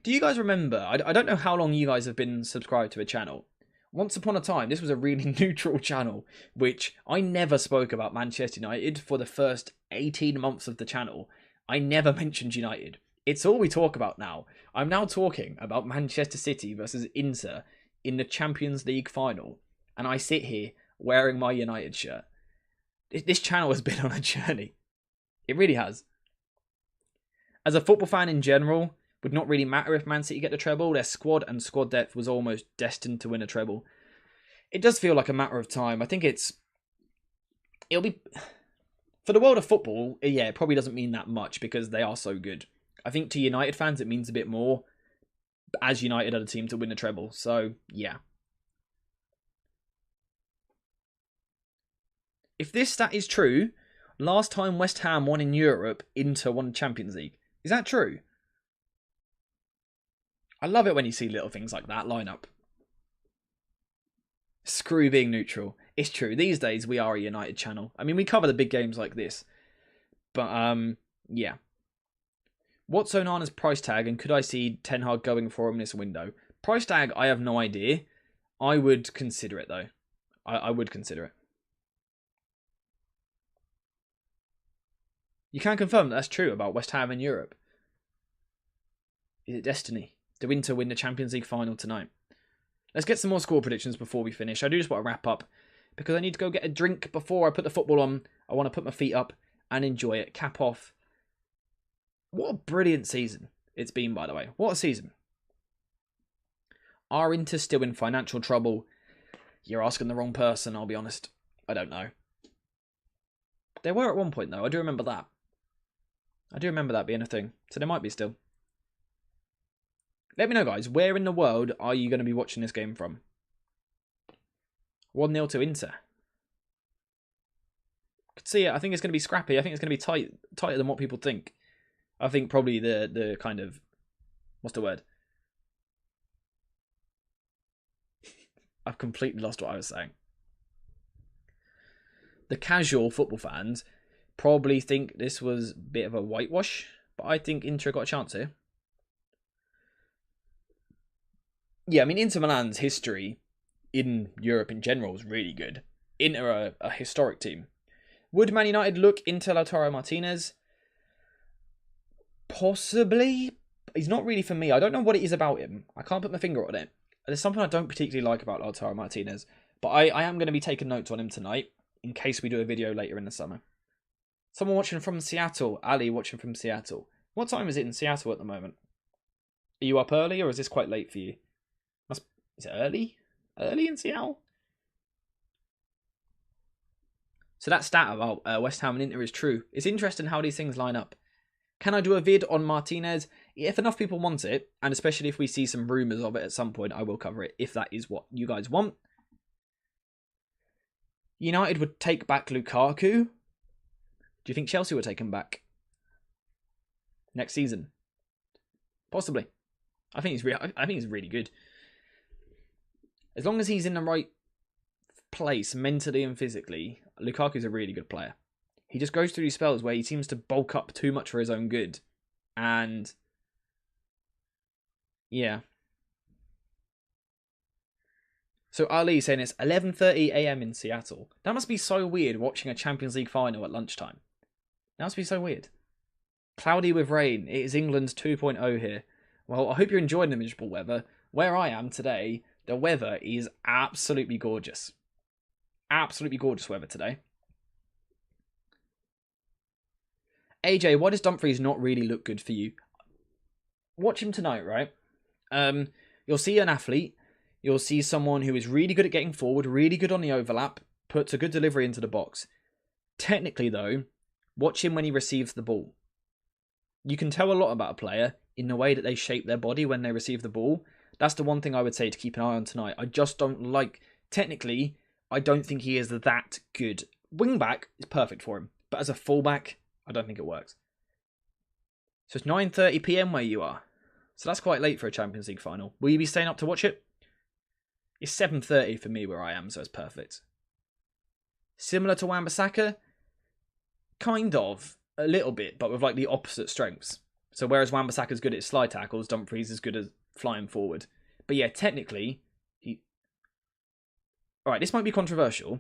Do you guys remember? I don't know how long you guys have been subscribed to a channel. Once upon a time, this was a really neutral channel, which I never spoke about Manchester United for the first 18 months of the channel. I never mentioned United. It's all we talk about now. I'm now talking about Manchester City versus Inter in the Champions League final, and I sit here wearing my United shirt. This channel has been on a journey. It really has. As a football fan in general, would not really matter if Man City get the treble. Their squad and squad depth was almost destined to win a treble. It does feel like a matter of time. I think it'll be... For the world of football, yeah, it probably doesn't mean that much because they are so good. I think to United fans, it means a bit more, as United are the team to win the treble. So, yeah. If this stat is true, last time West Ham won in Europe, Inter won Champions League. Is that true? I love it when you see little things like that line up. Screw being neutral. It's true. These days, we are a United channel. I mean, we cover the big games like this. But, yeah. What's Onana's price tag, and could I see Ten Hag going for him this window? Price tag, I have no idea. I would consider it, though. I would consider it. You can confirm that that's true about West Ham in Europe. Is it destiny? Do Inter win the Champions League final tonight? Let's get some more score predictions before we finish. I do just want to wrap up because I need to go get a drink before I put the football on. I want to put my feet up and enjoy it. Cap off. What a brilliant season it's been, by the way. What a season. Are Inter still in financial trouble? You're asking the wrong person, I'll be honest. I don't know. They were at one point, though. I do remember that. I do remember that being a thing. So they might be still. Let me know, guys. Where in the world are you going to be watching this game from? 1-0 to Inter. Could see it. I think it's going to be scrappy. I think it's going to be tighter than what people think. I think probably the kind of, what's the word? I've completely lost what I was saying. The casual football fans probably think this was a bit of a whitewash, but I think Inter got a chance here. Yeah, I mean, Inter Milan's history in Europe in general is really good. Inter are a historic team. Would Man United look into Lautaro Martinez? Possibly. He's not really for me. I don't know what it is about him. I can't put my finger on it. There's something I don't particularly like about Lautaro Martinez. But I am going to be taking notes on him tonight, in case we do a video later in the summer. Someone watching from Seattle. Ali watching from Seattle. What time is it in Seattle at the moment? Are you up early, or is this quite late for you? Is it early? Early in Seattle? So that stat about West Ham and Inter is true. It's interesting how these things line up. Can I do a vid on Martinez? If enough people want it, and especially if we see some rumours of it at some point, I will cover it if that is what you guys want. United would take back Lukaku. Do you think Chelsea would take him back next season? Possibly. I think he's really good. As long as he's in the right place mentally and physically, Lukaku's a really good player. He just goes through these spells where he seems to bulk up too much for his own good. And yeah. So Ali saying it's 11:30 a.m. in Seattle. That must be so weird watching a Champions League final at lunchtime. That must be so weird. Cloudy with rain. It is England's 2.0 here. Well, I hope you're enjoying the miserable weather. Where I am today, the weather is absolutely gorgeous. Absolutely gorgeous weather today. AJ, why does Dumfries not really look good for you? Watch him tonight, right? You'll see an athlete. You'll see someone who is really good at getting forward, really good on the overlap, puts a good delivery into the box. Technically, though, watch him when he receives the ball. You can tell a lot about a player in the way that they shape their body when they receive the ball. That's the one thing I would say to keep an eye on tonight. I just don't like... Technically, I don't think he is that good. Wing-back is perfect for him. But as a full-back, I don't think it works. So it's 9:30 p.m. where you are. So that's quite late for a Champions League final. Will you be staying up to watch it? It's 7:30 for me where I am, so it's perfect. Similar to Wan-Bissaka? Kind of. A little bit, but with like the opposite strengths. So whereas Wan-Bissaka's good at slide tackles, Dumfries is good at flying forward. But yeah, technically, Alright, this might be controversial.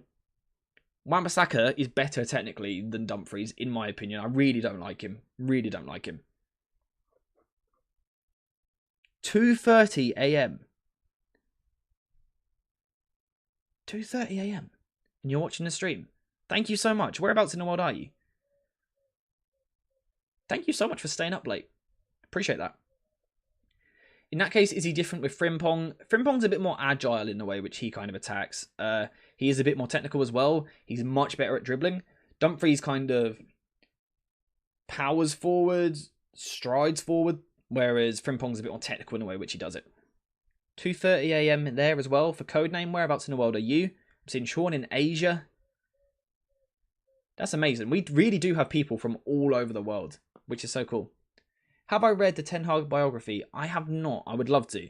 Wan-Bissaka is better technically than Dumfries, in my opinion. I really don't like him. Really don't like him. 2:30 a.m. 2:30 a.m. And you're watching the stream. Thank you so much. Whereabouts in the world are you? Thank you so much for staying up late. Appreciate that. In that case, is he different with Frimpong? Frimpong's a bit more agile in the way which he kind of attacks. He is a bit more technical as well. He's much better at dribbling. Dumfries kind of powers forward, strides forward, whereas Frimpong's a bit more technical in the way which he does it. 2:30 a.m. there as well for Codename. Whereabouts in the world are you? I'm seeing Sean in Asia. That's amazing. We really do have people from all over the world, which is so cool. Have I read the Ten Hag biography? I have not. I would love to.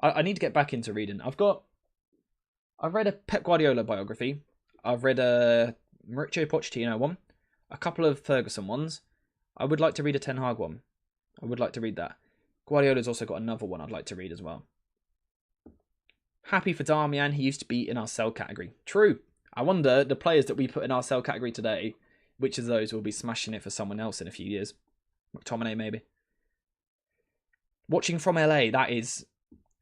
I need to get back into reading. I've read a Pep Guardiola biography. I've read a Mauricio Pochettino one. A couple of Ferguson ones. I would like to read a Ten Hag one. I would like to read that. Guardiola's also got another one I'd like to read as well. Happy for Darmian. He used to be in our sell category. True. I wonder, the players that we put in our sell category today, which of those will be smashing it for someone else in a few years? McTominay, maybe. Watching from LA, that is,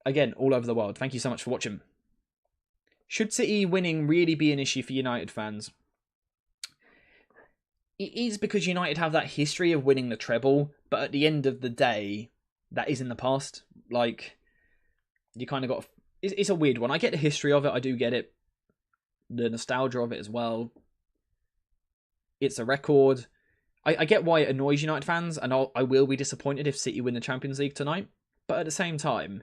again, all over the world. Thank you so much for watching. Should City winning really be an issue for United fans? It is, because United have that history of winning the treble, but at the end of the day, that is in the past. Like, you kind of got... It's a weird one. I get the history of it. I do get it. The nostalgia of it as well. It's a record. I get why it annoys United fans, and I will be disappointed if City win the Champions League tonight. But at the same time,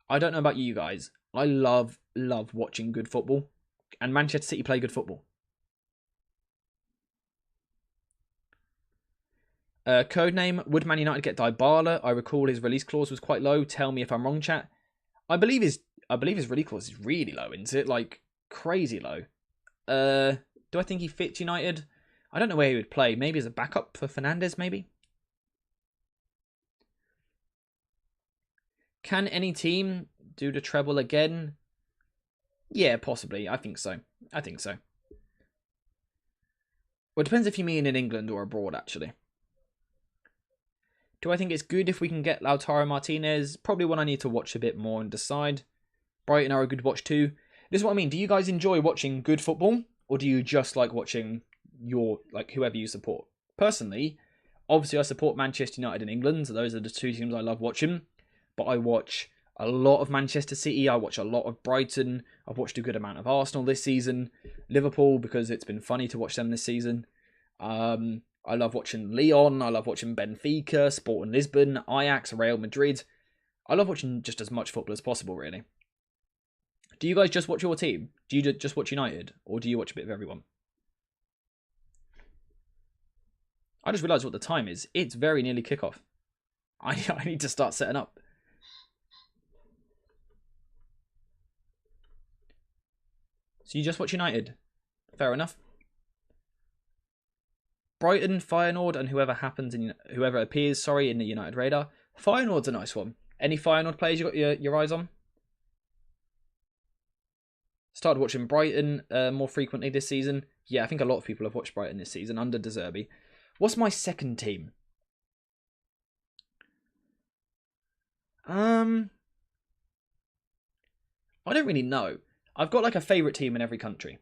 I don't know about you guys. I love watching good football. And Manchester City play good football. Codename, would Man United get Dybala? I recall his release clause was quite low. Tell me if I'm wrong, chat. I believe his release clause is really low, isn't it? Like, crazy low. Do I think he fits United? I don't know where he would play. Maybe as a backup for Fernandes, maybe? Can any team do the treble again? Yeah, possibly. I think so. Well, it depends if you mean in England or abroad, actually. Do I think it's good if we can get Lautaro Martinez? Probably one I need to watch a bit more and decide. Brighton are a good watch too. This is what I mean. Do you guys enjoy watching good football? Or do you just like watching whoever you support? Personally, obviously I support Manchester United and England. So those are the two teams I love watching. But I watch a lot of Manchester City. I watch a lot of Brighton. I've watched a good amount of Arsenal this season. Liverpool, because it's been funny to watch them this season. I love watching Lyon. I love watching Benfica, Sporting Lisbon, Ajax, Real Madrid. I love watching just as much football as possible, really. Do you guys just watch your team? Do you just watch United? Or do you watch a bit of everyone? I just realised what the time is. It's very nearly kickoff. I need to start setting up. So you just watch United? Fair enough. Brighton, Feyenoord, and whoever appears in the United radar. Feyenoord's a nice one. Any Feyenoord players you got your eyes on? Started watching Brighton more frequently this season. Yeah, I think a lot of people have watched Brighton this season under De Zerbi. What's my second team? I don't really know. I've got like a favourite team in every country.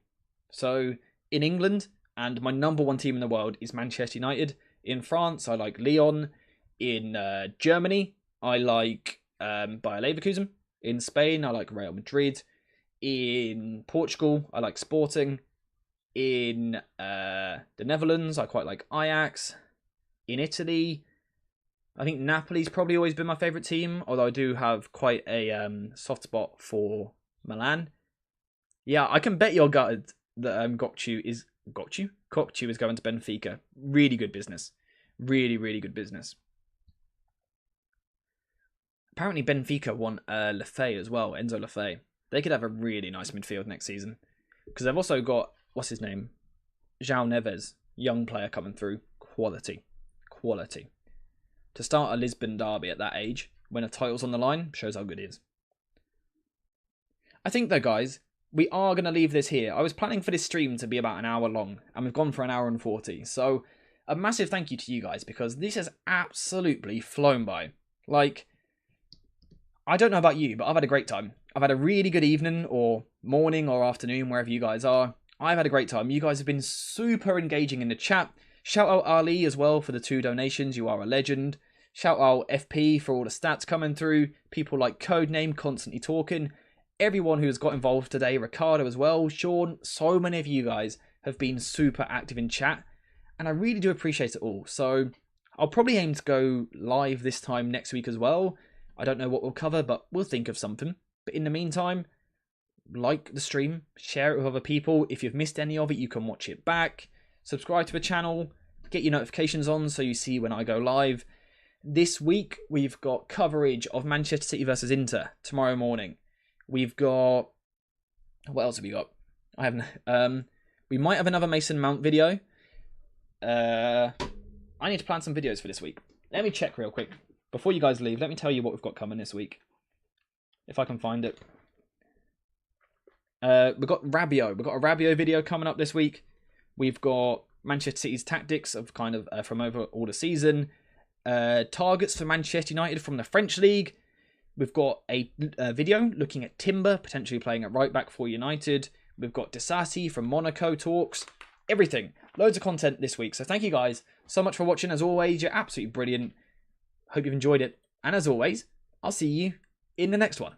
So in England, and my number one team in the world is Manchester United. In France, I like Lyon. In Germany, I like Bayer Leverkusen. In Spain, I like Real Madrid. In Portugal, I like Sporting. In the Netherlands, I quite like Ajax. In Italy, I think Napoli's probably always been my favourite team, although I do have quite a soft spot for Milan. Yeah, I can bet your gut that Gokchu is going to Benfica. Really good business. Really, really good business. Apparently Benfica want Lefebvre as well, Enzo Lefebvre. They could have a really nice midfield next season. Because they've also got, what's his name? João Neves, young player coming through. Quality. To start a Lisbon derby at that age, when a title's on the line, shows how good he is. I think though, guys, we are going to leave this here. I was planning for this stream to be about an hour long, and we've gone for an hour and 40. So, a massive thank you to you guys, because this has absolutely flown by. Like, I don't know about you, but I've had a great time. I've had a really good evening, or morning, or afternoon, wherever you guys are. I've had a great time. You guys have been super engaging in the chat. Shout out Ali as well for the 2 donations. You are a legend. Shout out FP for all the stats coming through. People like Codename constantly talking. Everyone who has got involved today, Ricardo as well, Sean, so many of you guys have been super active in chat, and I really do appreciate it all. So I'll probably aim to go live this time next week as well. I don't know what we'll cover, but we'll think of something. But in the meantime, like the stream, share it with other people. If you've missed any of it, you can watch it back. Subscribe to the channel, get your notifications on so you see when I go live. This week, we've got coverage of Manchester City versus Inter tomorrow morning. We've got... What else have we got? I haven't... we might have another Mason Mount video. I need to plan some videos for this week. Let me check real quick. Before you guys leave, let me tell you what we've got coming this week. If I can find it. We've got Rabiot. We've got a Rabiot video coming up this week. We've got Manchester City's tactics of kind of from over all the season. Targets for Manchester United from the French League. We've got a video looking at Timber potentially playing at right back for United. We've got Disasi from Monaco talks. Everything. Loads of content this week. So thank you guys so much for watching. As always, you're absolutely brilliant. Hope you've enjoyed it. And as always, I'll see you in the next one.